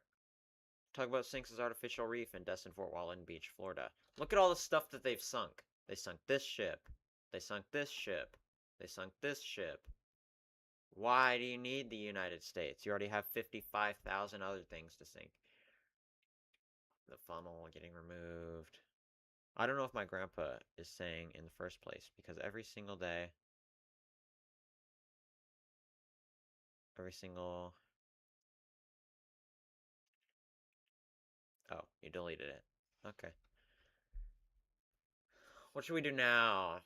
Tugboat sinks its artificial reef in Destin Fort Wallen Beach, Florida. Look at all the stuff that they've sunk. They sunk this ship. They sunk this ship. They sunk this ship. Why do you need the United States? You already have 55,000 other things to sink. The funnel getting removed. I don't know if my grandpa is saying in the first place, because every single day, every single... Oh, you deleted it. Okay. What should we do now?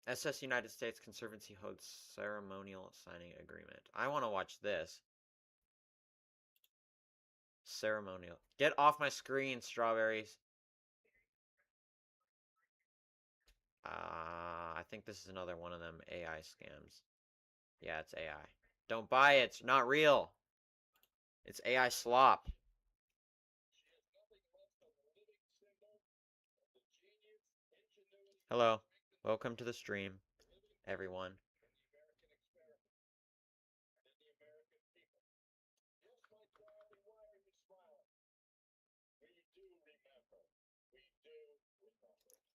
SS United States Conservancy holds ceremonial signing agreement. I want to watch this. Ceremonial. Get off my screen, strawberries. I think this is another one of them AI scams. Yeah, it's AI. Don't buy it. It's not real. It's AI slop. Hello. Welcome to the stream, everyone.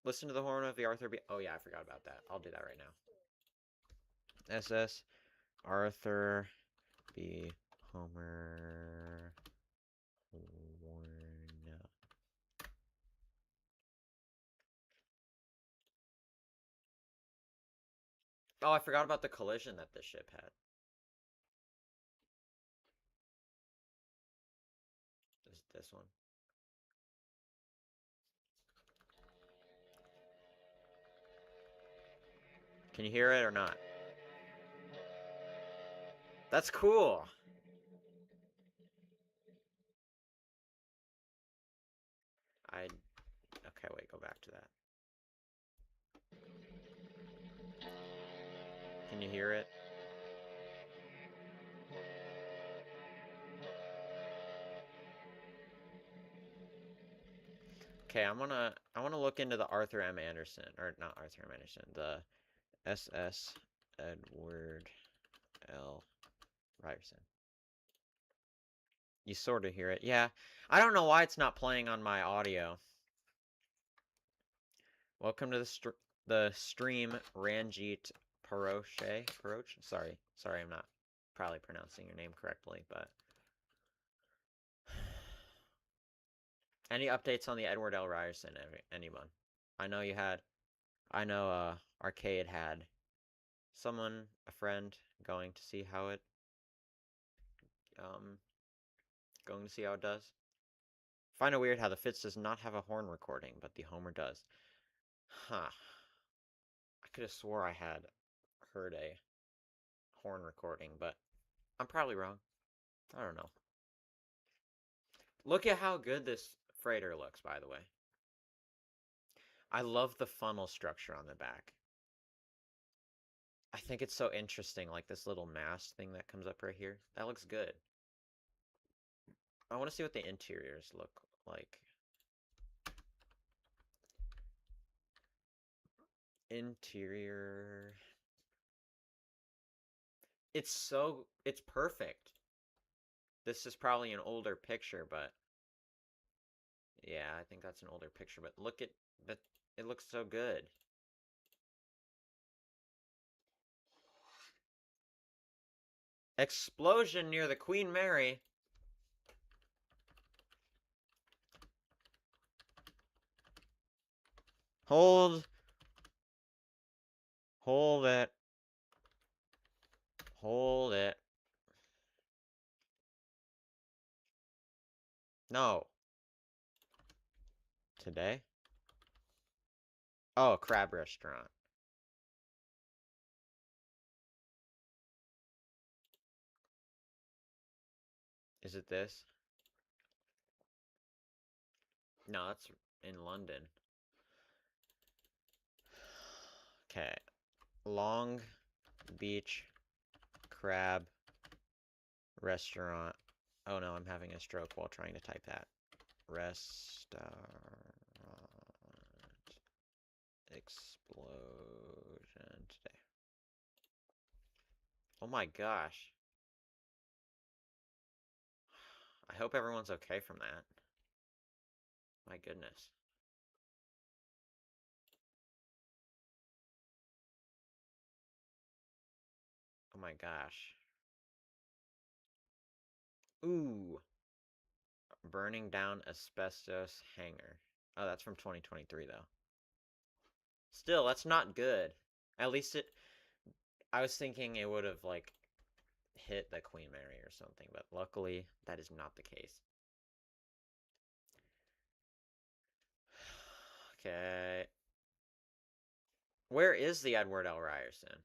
Listen to the horn of the Arthur B. Oh, yeah, I forgot about that. I'll do that right now. SS Arthur B. Homer Warren. Oh, I forgot about the collision that this ship had. This one. Can you hear it or not? That's cool. Okay, wait, go back to that. Can you hear it? Okay, I wanna look into the Arthur M. Anderson, or not Arthur M. Anderson, the SS Edward L. Ryerson. You sort of hear it. Yeah. I don't know why it's not playing on my audio. Welcome to the stream, Ranjit Paroche. Sorry. Sorry, I'm not probably pronouncing your name correctly, but... Any updates on the Edward L. Ryerson, anyone? I know you had... I know, Arcade had someone, a friend, going to see how it... Going to see how it does. Find it weird how the Fitz does not have a horn recording, but the Homer does. Huh. I could have swore I had heard a horn recording, but I'm probably wrong. I don't know. Look at how good this freighter looks, by the way. I love the funnel structure on the back. I think it's so interesting, like this little mast thing that comes up right here. That looks good. I want to see what the interiors look like. Interior. It's perfect. This is probably an older picture, but yeah, I think that's an older picture, but look at that. It looks so good. Explosion near the Queen Mary. Hold. Hold it. Hold it. No. Today? Oh, a crab restaurant. Is it this? No, that's in London. Okay. Long Beach Crab Restaurant. Oh no, I'm having a stroke while trying to type that. Restaurant explosion today. Oh my gosh. I hope everyone's okay from that. My goodness. Oh my gosh. Ooh. Burning down asbestos hangar. Oh, that's from 2023 though. Still, that's not good. At least it... I was thinking it would have, like, hit the Queen Mary or something, but luckily that is not the case. Okay. Where is the Edward L. Ryerson?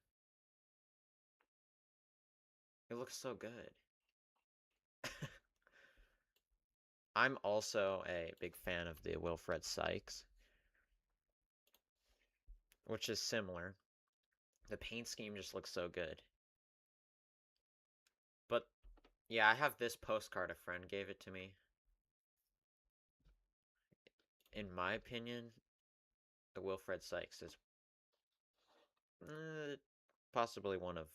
It looks so good. I'm also a big fan of the Wilfred Sykes, which is similar. The paint scheme just looks so good. But yeah, I have this postcard. A friend gave it to me. In my opinion, the Wilfred Sykes is possibly one of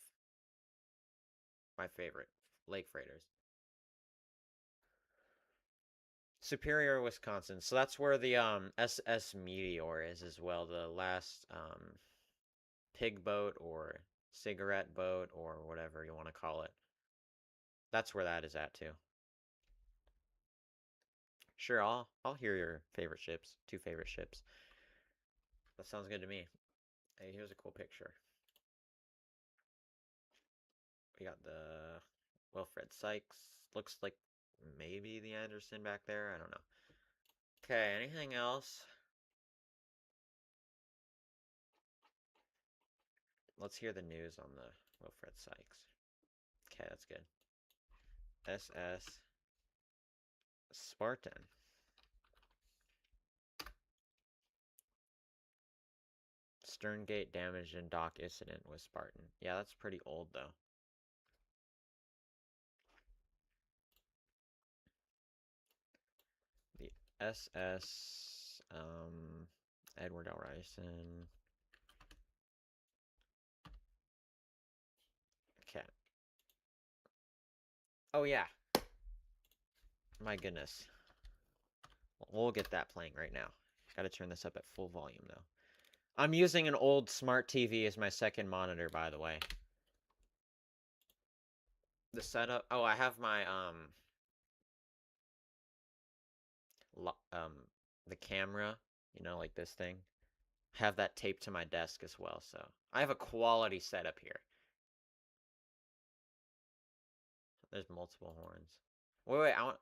my favorite lake freighters. Superior, Wisconsin. So that's where the SS Meteor is as well. The last pig boat or cigarette boat or whatever you want to call it. That's where that is at too. Sure, I'll hear your favorite ships. 2 favorite ships. That sounds good to me. Hey, here's a cool picture. We got the Wilfred Sykes. Looks like maybe the Anderson back there. I don't know. Okay, anything else? Let's hear the news on the Wilfred Sykes. Okay, that's good. SS Spartan. Stern gate damaged in dock incident with Spartan. Yeah, that's pretty old though. The SS Edward L. Ryerson. Okay. Oh yeah. My goodness. We'll get that playing right now. Gotta turn this up at full volume though. I'm using an old smart TV as my second monitor, by the way. The setup. Oh, I have my the camera. You know, like this thing. I have that taped to my desk as well, so I have a quality setup here. There's multiple horns. Wait, I want.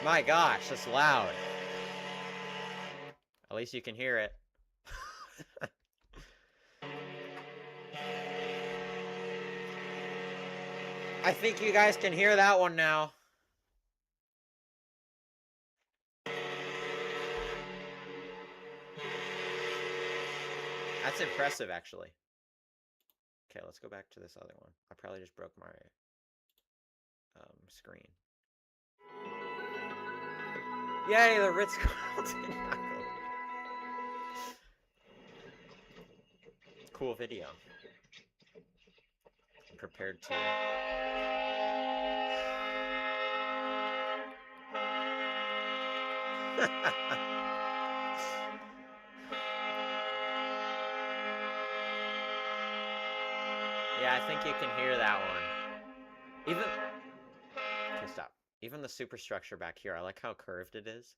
My gosh, that's loud. At least you can hear it. I think you guys can hear that one now. That's impressive, actually. Okay, let's go back to this other one. I probably just broke my screen. Yay, the Ritz-Carlton. Cool video. I'm prepared to. Yeah, I think you can hear that one. Even... Okay, stop. Even the superstructure back here, I like how curved it is.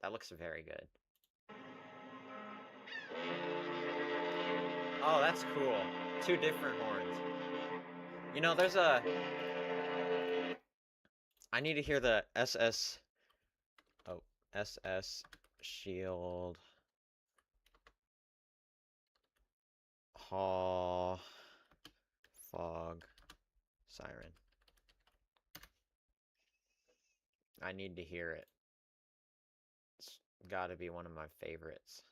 That looks very good. Oh, that's cool. 2 different horns. You know, there's a... I need to hear the SS... Oh, SS Shield... Haw... Fog... Siren. I need to hear it. It's gotta be one of my favorites.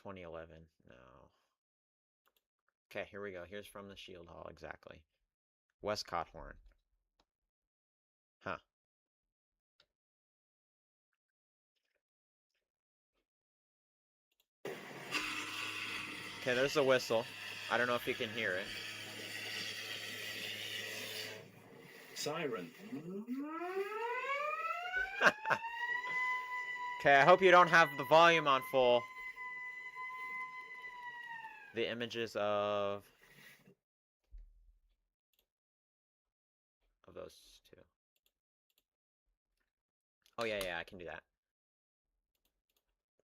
2011. No. Okay, here we go. Here's from the Shield Hall, exactly. Westcott horn. Huh. Okay, there's the whistle. I don't know if you can hear it. Siren. Okay, I hope you don't have the volume on full. The images of those two. Oh yeah, I can do that.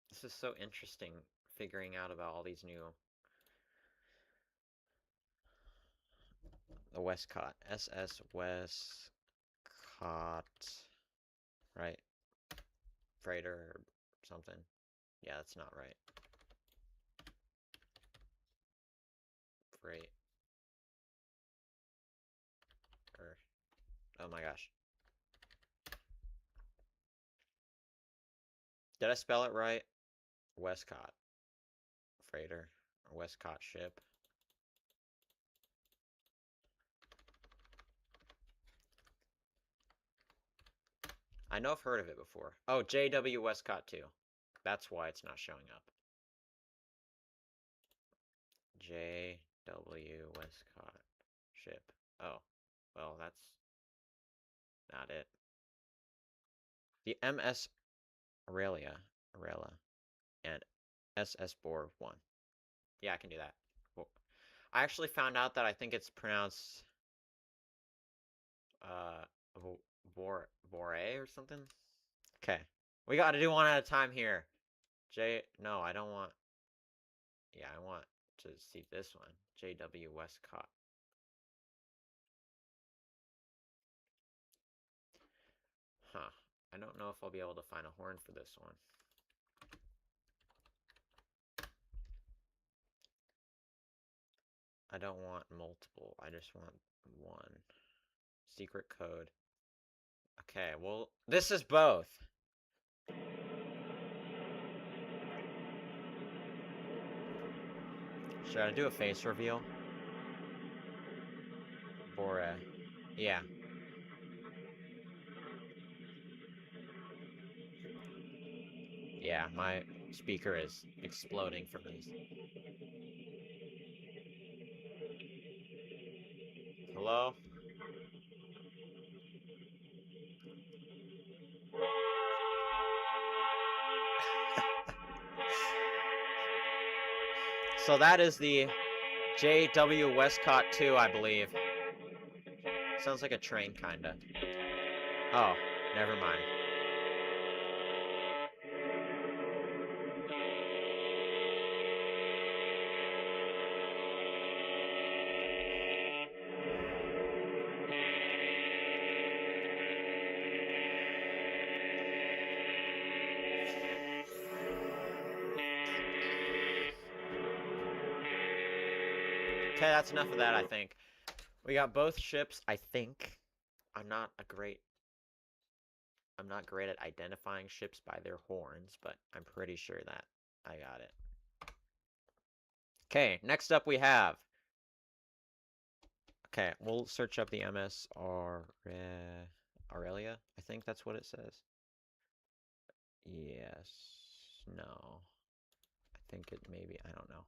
This is so interesting, figuring out about all these new... The Westcott. SS Westcott. Right? Freighter or something. Yeah, that's not right. Freight. Oh my gosh. Did I spell it right? Westcott. Freighter. Or Westcott ship. I know I've heard of it before. Oh, JW Westcott 2. That's why it's not showing up. JW Westcott ship. Oh, well, that's not it. The MS Aurelia, and SS Bor 1. Yeah, I can do that. Cool. I actually found out that I think it's pronounced Bore or something. Okay, we got to do one at a time here. No, I don't want. Yeah, I want to see this one. JW Westcott. Huh. I don't know if I'll be able to find a horn for this one. I don't want multiple. I just want one. Secret code. Okay, well, this is both. Should I do a face reveal? Bora. Yeah. Yeah, my speaker is exploding from these. Hello? So that is the JW Westcott 2, I believe. Sounds like a train, kinda. Oh, never mind. Okay, that's enough of that, I think. We got both ships, I think. I'm not great at identifying ships by their horns, but I'm pretty sure that I got it. Okay, next up we have... Okay, we'll search up the MS Aurelia. I think that's what it says. Yes. No. I think it maybe... I don't know.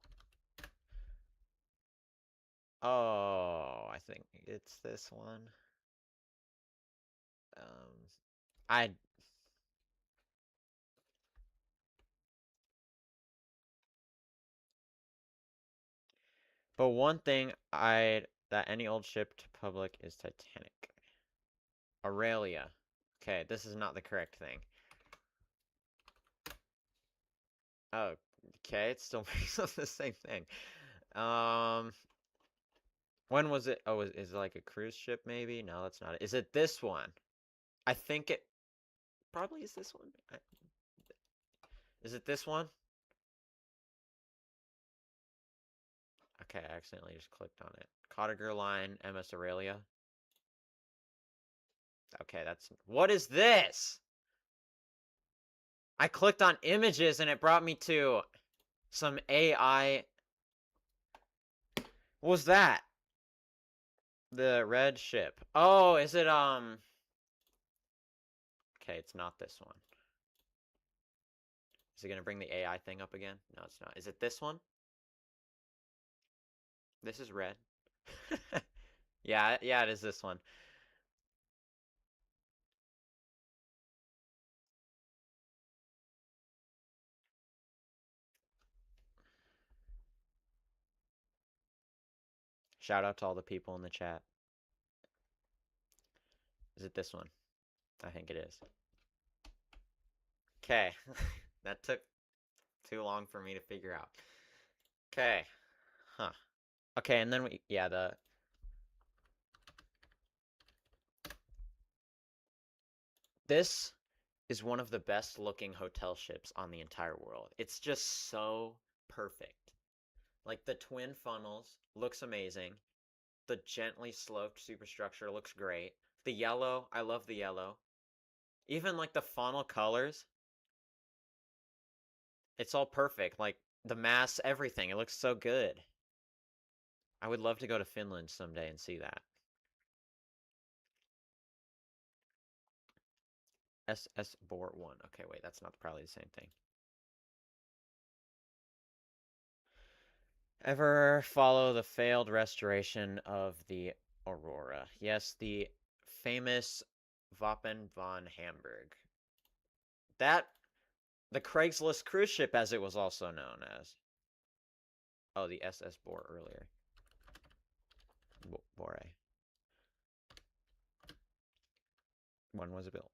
Oh, I think it's this one. I... But one thing that any old ship to public is Titanic. Aurelia. Okay, this is not the correct thing. Oh, okay, it still makes up the same thing. When was it? Oh, is it like a cruise ship maybe? No, that's not it. Is it this one? I think it probably is this one. Is it this one? Okay, I accidentally just clicked on it. Cottagir Line, MS Aurelia. Okay, that's... What is this? I clicked on images and it brought me to Some AI. What was that? The red ship. Oh, is it, okay, it's not this one. Is it gonna bring the AI thing up again? No, it's not. Is it this one? This is red. Yeah, it is this one. Shout out to all the people in the chat. Is it this one? I think it is. Okay. That took too long for me to figure out. Okay. Huh. Okay, and then this is one of the best looking hotel ships on the entire world. It's just so perfect. Like the twin funnels looks amazing. The gently sloped superstructure looks great. The yellow, I love the yellow. Even like the funnel colors, it's all perfect. Like the mass, everything. It looks so good. I would love to go to Finland someday and see that. SS Bor 1. Okay, wait, that's not probably the same thing. Ever follow the failed restoration of the Aurora? Yes, the famous Wappen von Hamburg. That, the Craigslist cruise ship, as it was also known as. Oh, the SS Bor earlier. Bore. When was it built?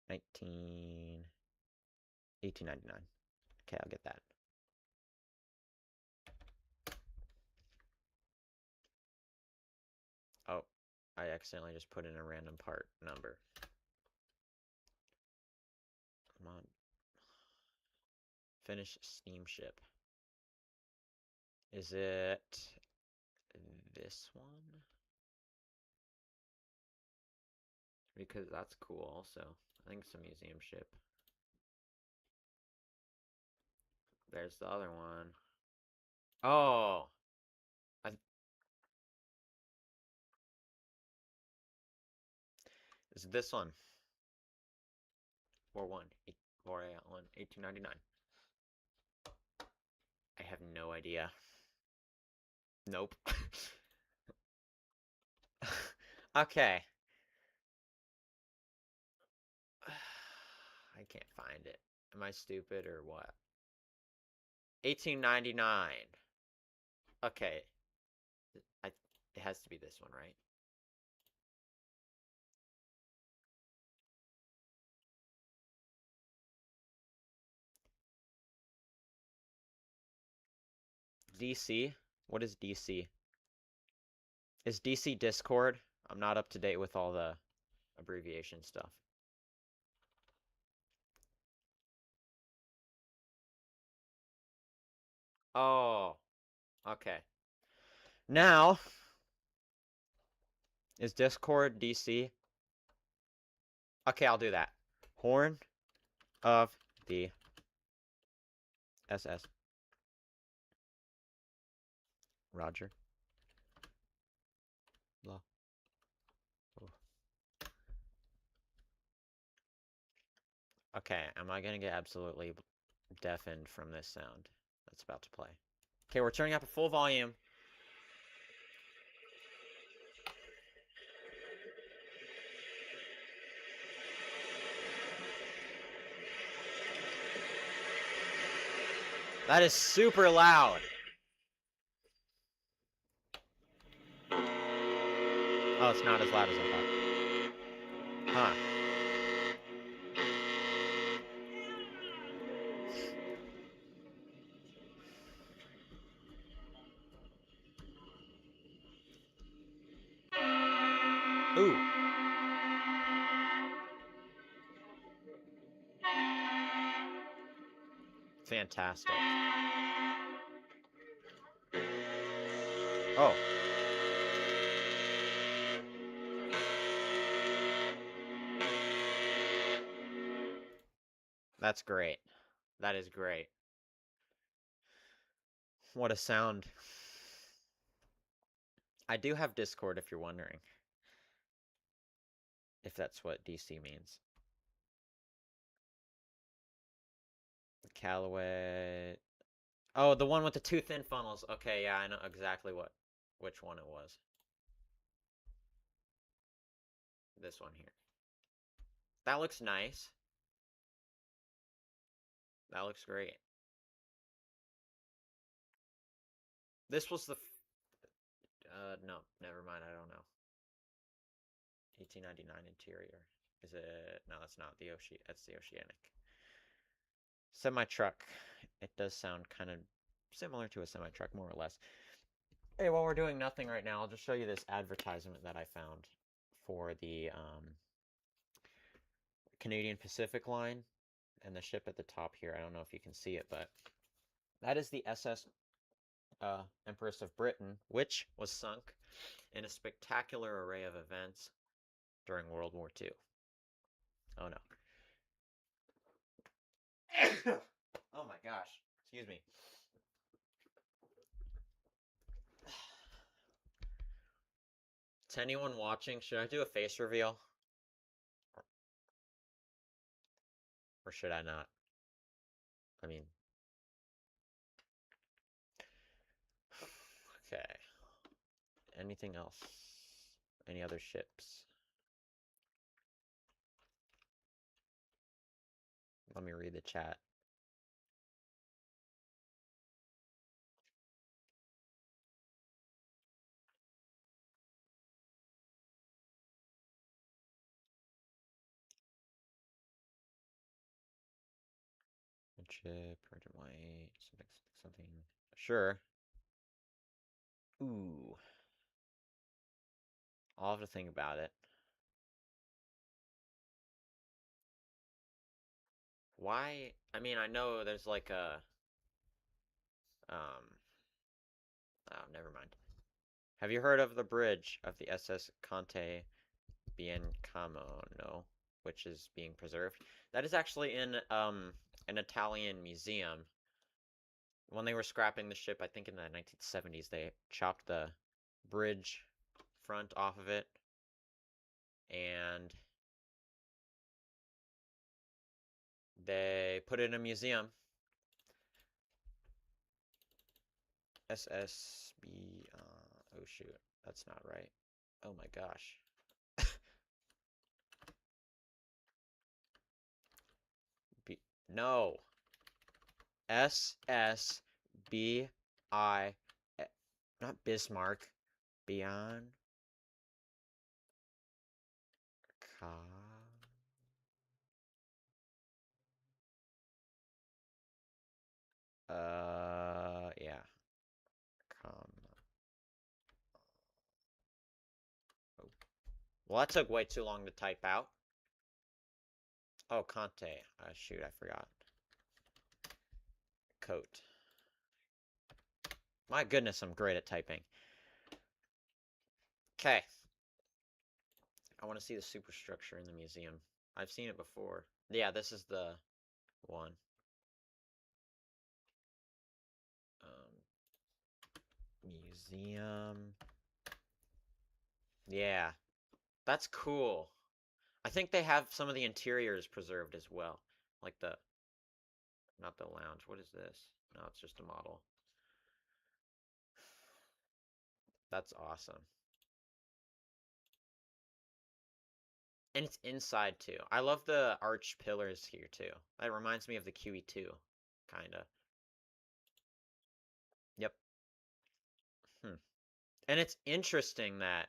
1899. Okay, I'll get that. Oh, I accidentally just put in a random part number. Come on. Finish steamship. Is it this one? Because that's cool also. I think it's a museum ship. There's the other one. Oh! Is this one? 4-1. 4-1. 1899. I have no idea. Nope. Okay. I can't find it. Am I stupid or what? 1899. Okay. It has to be this one, right? DC? What is DC? Is DC Discord? I'm not up to date with all the abbreviation stuff. Oh, okay. Now, is Discord DC? Okay, I'll do that. Horn of the SS. Roger. Low. Oh. Okay, am I gonna get absolutely deafened from this sound that's about to play? Okay, we're turning up at full volume. That is super loud. Oh, it's not as loud as I thought. Huh. Ooh. Fantastic. Oh. That's great. That is great. What a sound. I do have Discord if you're wondering. If that's what DC means. Callaway. Oh, the one with the two thin funnels. Okay, yeah, I know exactly which one it was. This one here. That looks nice. That looks great. This was the no, never mind, I don't know. 1899 interior. Is it? No, that's not the Ocean. That's the Oceanic. Semi truck. It does sound kind of similar to a semi truck, more or less. Hey, while we're doing nothing right now, I'll just show you this advertisement that I found for the Canadian Pacific line and the ship at the top here. I don't know if you can see it, but that is the SS Empress of Britain, which was sunk in a spectacular array of events during World War II. Oh no. Oh my gosh. Excuse me. To anyone watching, should I do a face reveal? Or should I not? I mean, okay. Anything else? Any other ships? Let me read the chat. Chip, red and white, something. Sure. Ooh. I'll have to think about it. Why? I mean, I know there's like a um oh, never mind. Have you heard of the bridge of the SS Conte Biancamo? No, which is being preserved. That is actually in an Italian museum. When they were scrapping the ship, I think in the 1970s, they chopped the bridge front off of it and they put it in a museum. SSB. Oh shoot, that's not right. Oh my gosh. No. SSBI. Not Bismarck. Beyond. Yeah. Com. Oh. Well, that took way too long to type out. Oh, Conte. Shoot, I forgot. Coat. My goodness, I'm great at typing. Okay. I want to see the superstructure in the museum. I've seen it before. Yeah, this is the one. Museum. Yeah, that's cool. I think they have some of the interiors preserved as well. Like not the lounge. What is this? No, it's just a model. That's awesome. And it's inside too. I love the arch pillars here too. That reminds me of the QE2, kinda. Yep. And it's interesting that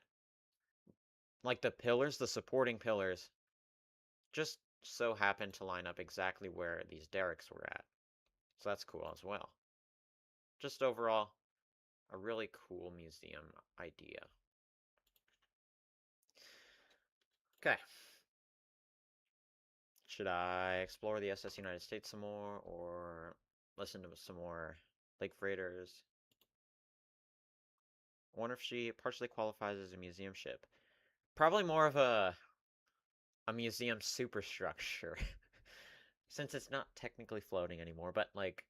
like the pillars, the supporting pillars, just so happen to line up exactly where these derricks were at. So that's cool as well. Just overall, a really cool museum idea. Okay. Should I explore the SS United States some more or listen to some more Lake Freighters? I wonder if she partially qualifies as a museum ship. Probably more of a museum superstructure. since it's not technically floating anymore, but like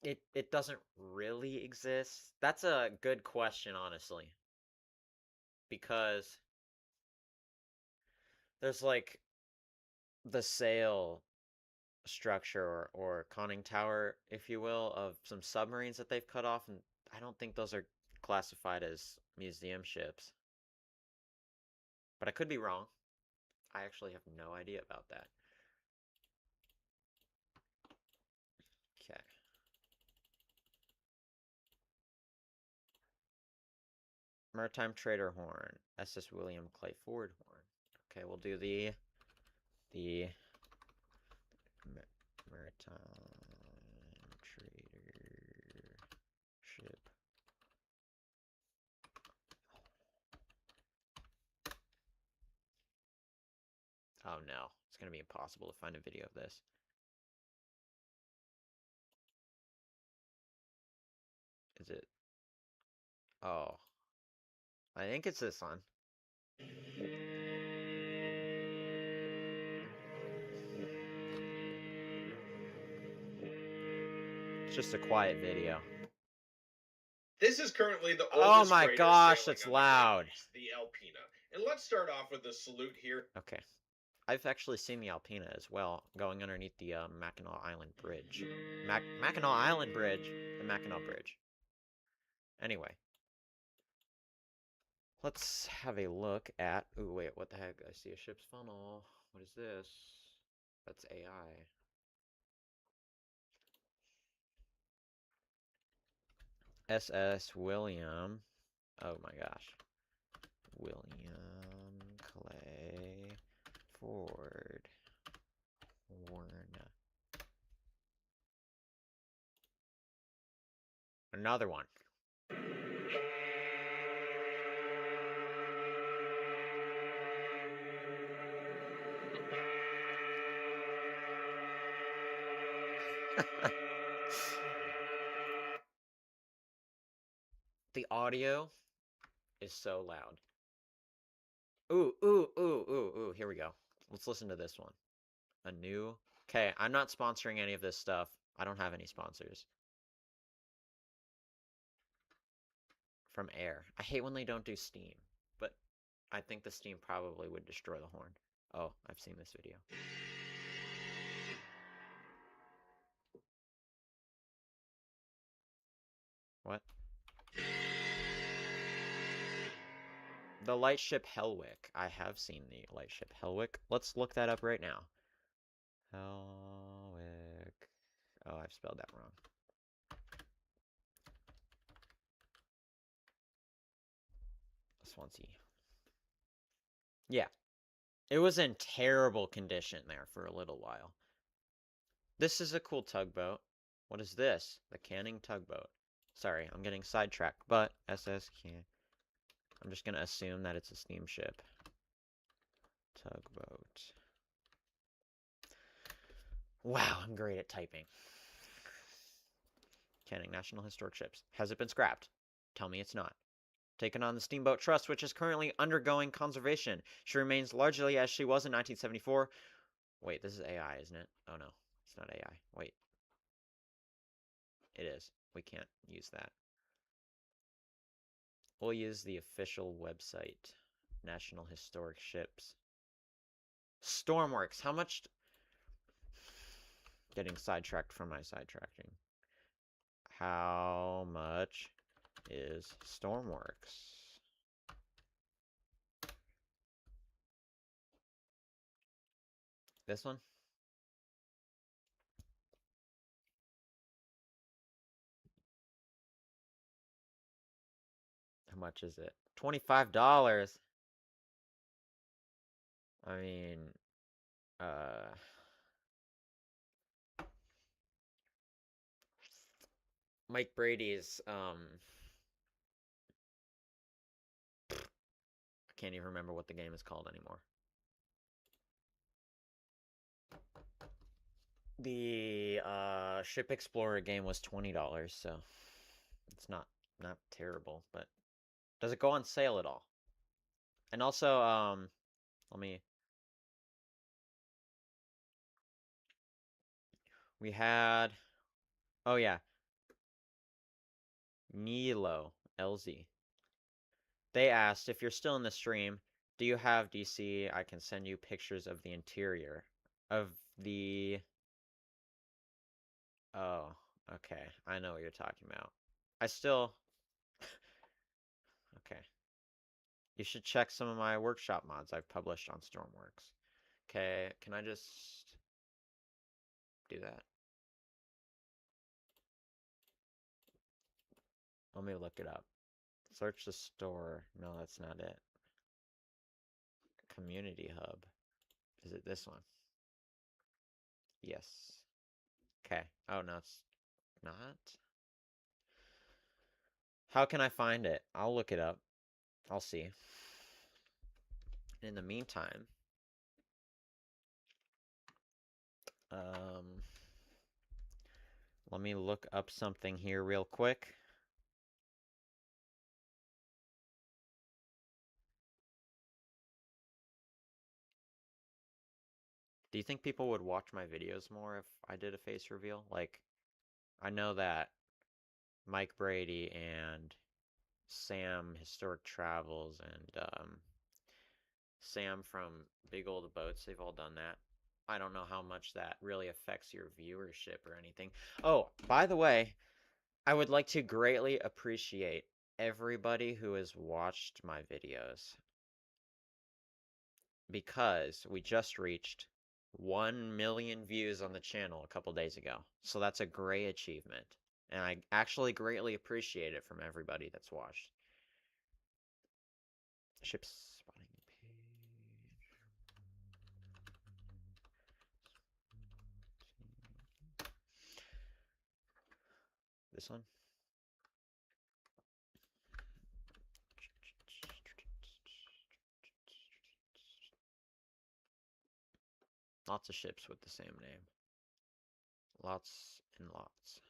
it doesn't really exist. That's a good question, honestly, because there's like the sail structure or conning tower, if you will, of some submarines that they've cut off, and I don't think those are classified as museum ships. But I could be wrong. I actually have no idea about that. Okay. Maritime Trader Horn. SS William Clay Ford Horn. Okay, we'll do the Maritime Trader ship. Oh no, it's gonna be impossible to find a video of this. Is it? Oh, I think it's this one. It's just a quiet video. This is currently the Oh oldest my freighter gosh, sailing that's on the Great loud. Lakes, the Alpina. And let's start off with a salute here. Okay. I've actually seen the Alpina as well, going underneath the Mackinac Island Bridge. Mackinac Island Bridge? The Mackinac Bridge. Anyway, let's have a look at... Ooh, wait, what the heck? I see a ship's funnel. What is this? That's AI. SS William. Oh my gosh. William Clay Ford Horn. Another one. The audio is so loud. Ooh, ooh, ooh, ooh, ooh. Here we go. Let's listen to this one. A new... Okay, I'm not sponsoring any of this stuff. I don't have any sponsors. From Air. I hate when they don't do Steam, but I think the Steam probably would destroy the horn. Oh, I've seen this video. What? The lightship Hellwick. I have seen the lightship Hellwick. Let's look that up right now. Hellwick. Oh, I've spelled that wrong. Swansea. Yeah. It was in terrible condition there for a little while. This is a cool tugboat. What is this? The Canning tugboat. Sorry, I'm getting sidetracked, but SS Can. I'm just gonna assume that it's a steamship. Tugboat. Wow, I'm great at typing. Canning National Historic Ships. Has it been scrapped? Tell me it's not. Taken on the Steamboat Trust, which is currently undergoing conservation. She remains largely as she was in 1974. Wait, this is AI, isn't it? Oh no, it's not AI. Wait. It is. We can't use that. We'll use the official website. National Historic Ships. Stormworks. How much... Getting sidetracked from my sidetracking. How much is Stormworks? This one? How much is it? $25. I mean, uh... Mike Brady's, I can't even remember what the game is called anymore. The, Ship Explorer game was $20, so it's not terrible, but does it go on sale at all? And also, let me We had, oh yeah, Nilo, LZ. They asked if you're still in the stream, do you have DC? I can send you pictures of the interior of the. Oh, okay. I know what you're talking about. I still. Okay. You should check some of my workshop mods I've published on Stormworks. Okay, can I just do that? Let me look it up. Search the store. No, that's not it. Community hub. Is it this one? Yes. Okay. Oh, no, it's not. How can I find it? I'll look it up. I'll see. In the meantime, um, let me look up something here real quick. Do you think people would watch my videos more if I did a face reveal? Like, I know that Mike Brady and Sam Historic Travels and Sam from Big Old Boats, they've all done that. I don't know how much that really affects your viewership or anything. Oh, by the way, I would like to greatly appreciate everybody who has watched my videos because we just reached 1 million views on the channel a couple days ago. So that's a great achievement. And I actually greatly appreciate it from everybody that's watched. Ship spotting page. This one? Lots of ships with the same name. Lots and lots.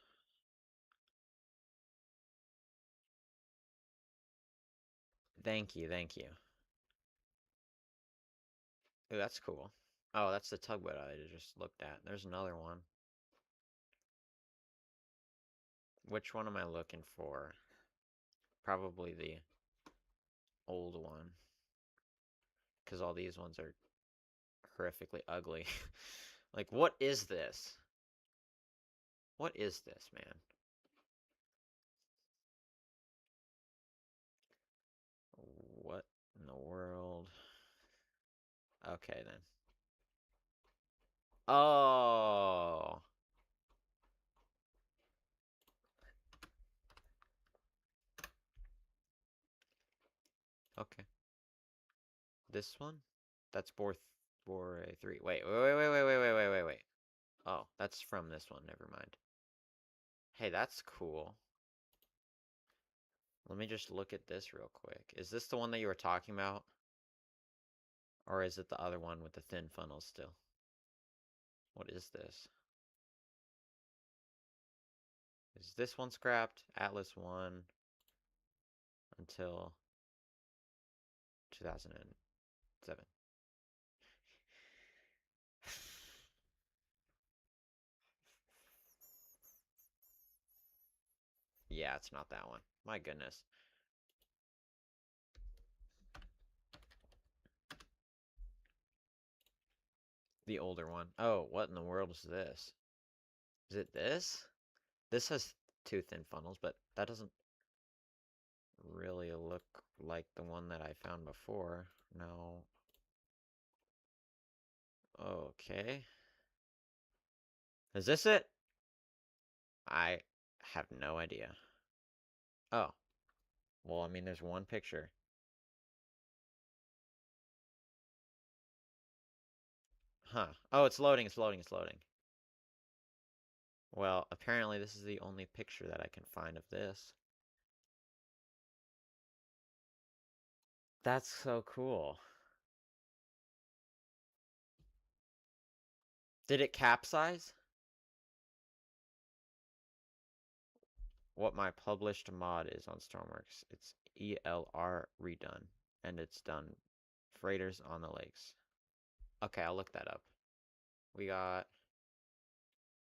Thank you, thank you. Ooh, that's cool. Oh, that's the tugboat I just looked at. There's another one. Which one am I looking for? Probably the old one. Because all these ones are horrifically ugly. Like, what is this? What is this, man? What in the world? Okay, then. Oh! Okay. This one? That's bore 3. Wait. Oh, that's from this one. Never mind. Hey, that's cool. Let me just look at this real quick. Is this the one that you were talking about? Or is it the other one with the thin funnels still? What is this? Is this one scrapped? Atlas 1 until 2007. Yeah, it's not that one. My goodness. The older one. Oh, what in the world is this? Is it this? This has 2 thin funnels, but that doesn't really look like the one that I found before. No. Okay. Is this it? I have no idea. Oh. Well, I mean, there's one picture. Huh. Oh, it's loading, it's loading, it's loading. Well, apparently this is the only picture that I can find of this. That's so cool. Did it capsize? What my published mod is on Stormworks. It's ELR redone, and it's done freighters on the lakes. Okay, I'll look that up. We got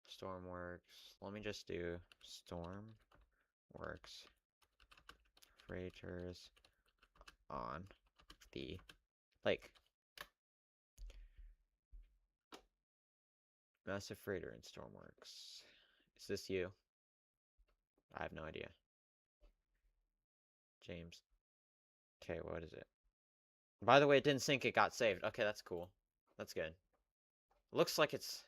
Stormworks. Let me just do Stormworks freighters on the lake. Massive freighter in Stormworks. Is this you? I have no idea. James. Okay, what is it? By the way, it didn't sink, it got saved. Okay, that's cool. That's good. Looks like it's...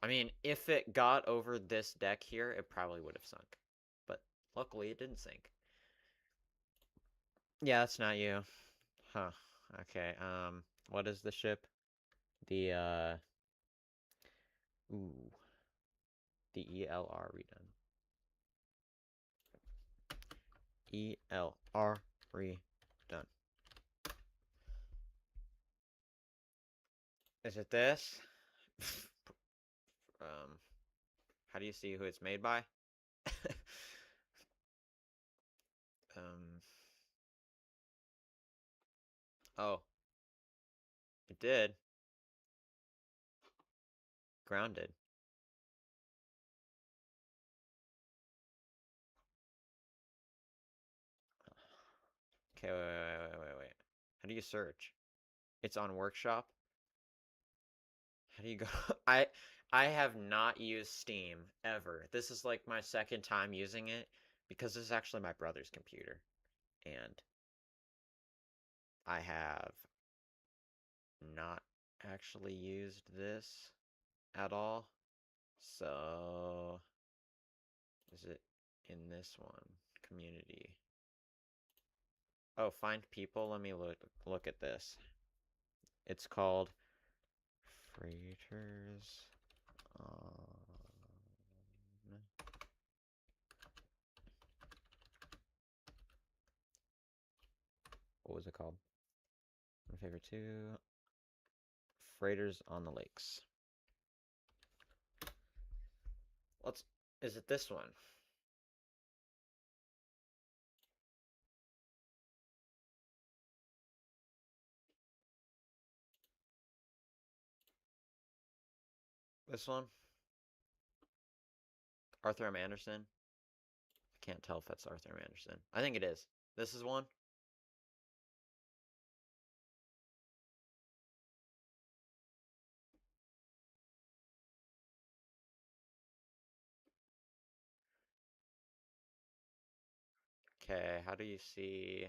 I mean, if it got over this deck here, it probably would have sunk. But luckily, it didn't sink. Yeah, that's not you. Huh. Okay, what is the ship? The, ooh. The ELR redone. ELR redone. Is it this? How do you see who it's made by? um, oh, it did. Grounded. Okay, wait. How do you search? It's on Workshop. How do you go? I have not used Steam ever. This is like my second time using it because this is actually my brother's computer, and I have not actually used this at all. So, is it in this one? Community. Oh, find people. Let me look at this. It's called Freighters on... What was it called? My favorite two. Freighters on the Lakes. Let's... Is it this one? This one? Arthur M. Anderson? I can't tell if that's Arthur M. Anderson. I think it is. This is one? Okay, how do you see...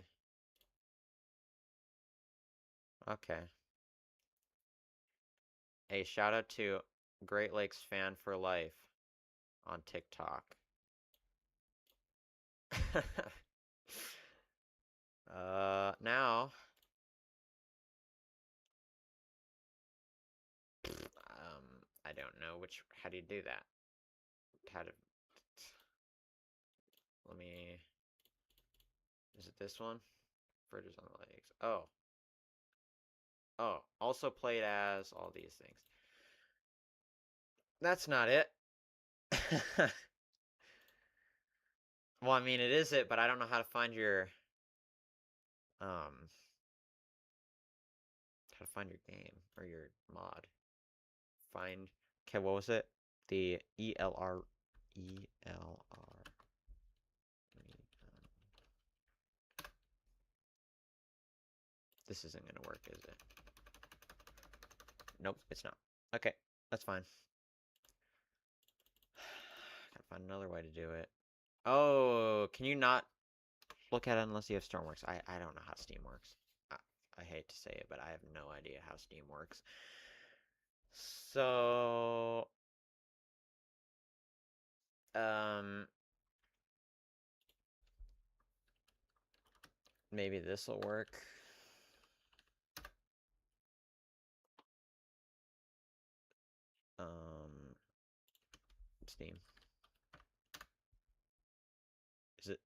Okay. A shout out to Great Lakes Fan for Life on TikTok. Now, I don't know how do you do that? How to, let me, is it this one? Fritters on the Legs. Oh. Oh, also played as all these things. That's not it. Well, I mean, it is it, but I don't know how to find your, how to find your game or your mod. Find, okay, what was it? The ELR. This isn't gonna work, is it? Nope, it's not. Okay, that's fine. Gotta find another way to do it. Oh, can you not look at it unless you have Stormworks? I don't know how Steam works. I hate to say it, but I have no idea how Steam works. So, maybe this will work. Steam. Is it?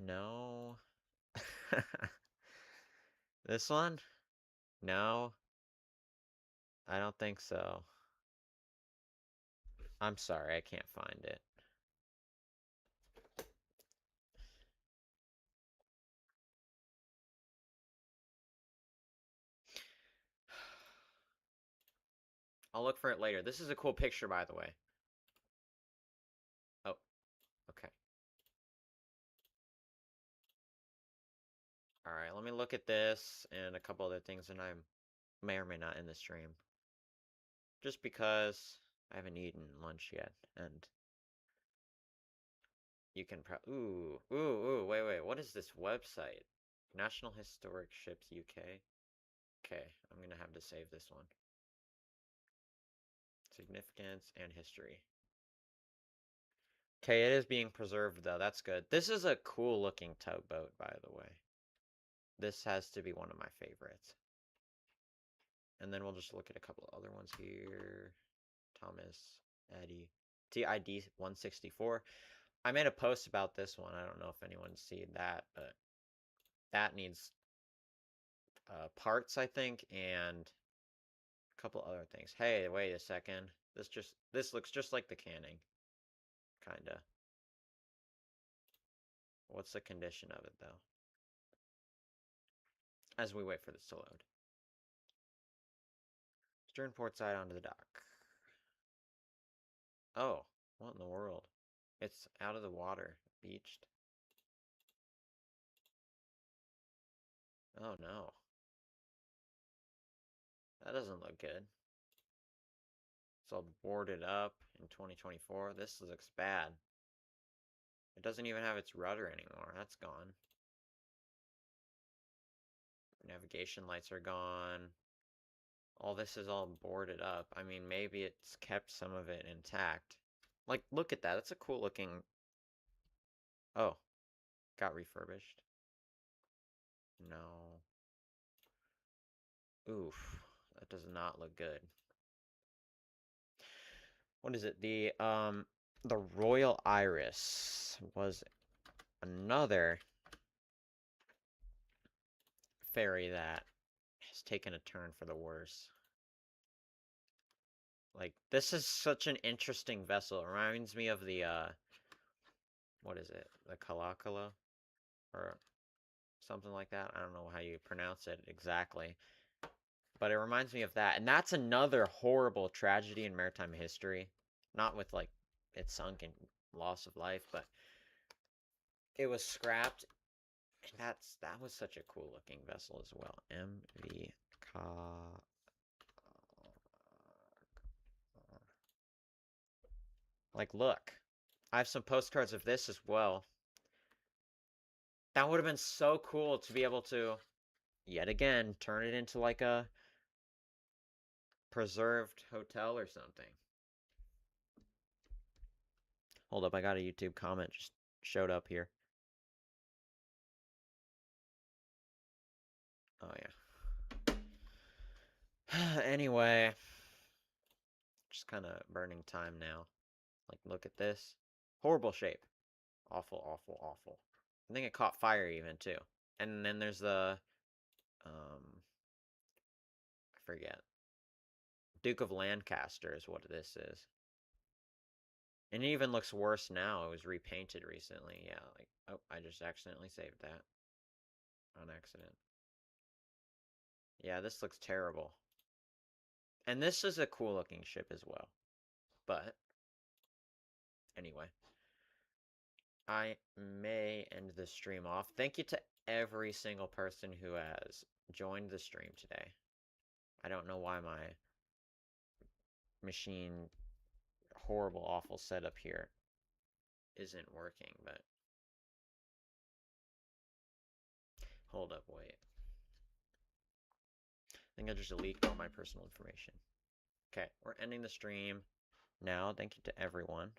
No. This one? No. I don't think so. I'm sorry, I can't find it. I'll look for it later. This is a cool picture, by the way. Oh, okay. Alright, let me look at this and a couple other things, and I may or may not end the stream. Just because I haven't eaten lunch yet, and you can wait, what is this website? National Historic Ships UK? Okay, I'm gonna have to save this one. Significance and history. Okay, it is being preserved though, that's good. This is a cool looking tugboat, by the way. This has to be one of my favorites. And then we'll just look at a couple other ones here. Thomas, Eddie, TID 164. I made a post about this one. I don't know if anyone's seen that, but that needs parts, I think, and a couple other things. Hey, wait a second. This looks just like the canning, kinda. What's the condition of it though? As we wait for this to load. Stern port side onto the dock. Oh, what in the world? It's out of the water, beached. Oh no. That doesn't look good. It's all boarded up in 2024. This looks bad. It doesn't even have its rudder anymore. That's gone. Navigation lights are gone. All this is all boarded up. I mean, maybe it's kept some of it intact. Like, look at that. That's a cool looking... Oh, got refurbished. No. Oof. That does not look good. What is it? The Royal Iris was another ferry that has taken a turn for the worse. Like, this is such an interesting vessel. It reminds me of the, what is it? The Kalakala? Or something like that. I don't know how you pronounce it exactly. But it reminds me of that. And that's another horrible tragedy in maritime history. Not with, like, it sunk and loss of life, but it was scrapped. And that was such a cool looking vessel as well. MV Like, look. I have some postcards of this as well. That would have been so cool to be able to, yet again, turn it into like a preserved hotel or something. Hold up, I got a YouTube comment just showed up here. Oh, yeah. Anyway, just kind of burning time now. Like, look at this. Horrible shape. Awful, awful, awful. I think it caught fire even, too. And then there's the, I forget. Duke of Lancaster is what this is. And it even looks worse now. It was repainted recently. Yeah, like, oh, I just accidentally saved that. On accident. Yeah, this looks terrible. And this is a cool looking ship as well. But, anyway. I may end the stream off. Thank you to every single person who has joined the stream today. I don't know why my machine, horrible, awful setup here isn't working, but hold up, wait. I think I just deleted all my personal information. Okay, we're ending the stream now. Thank you to everyone.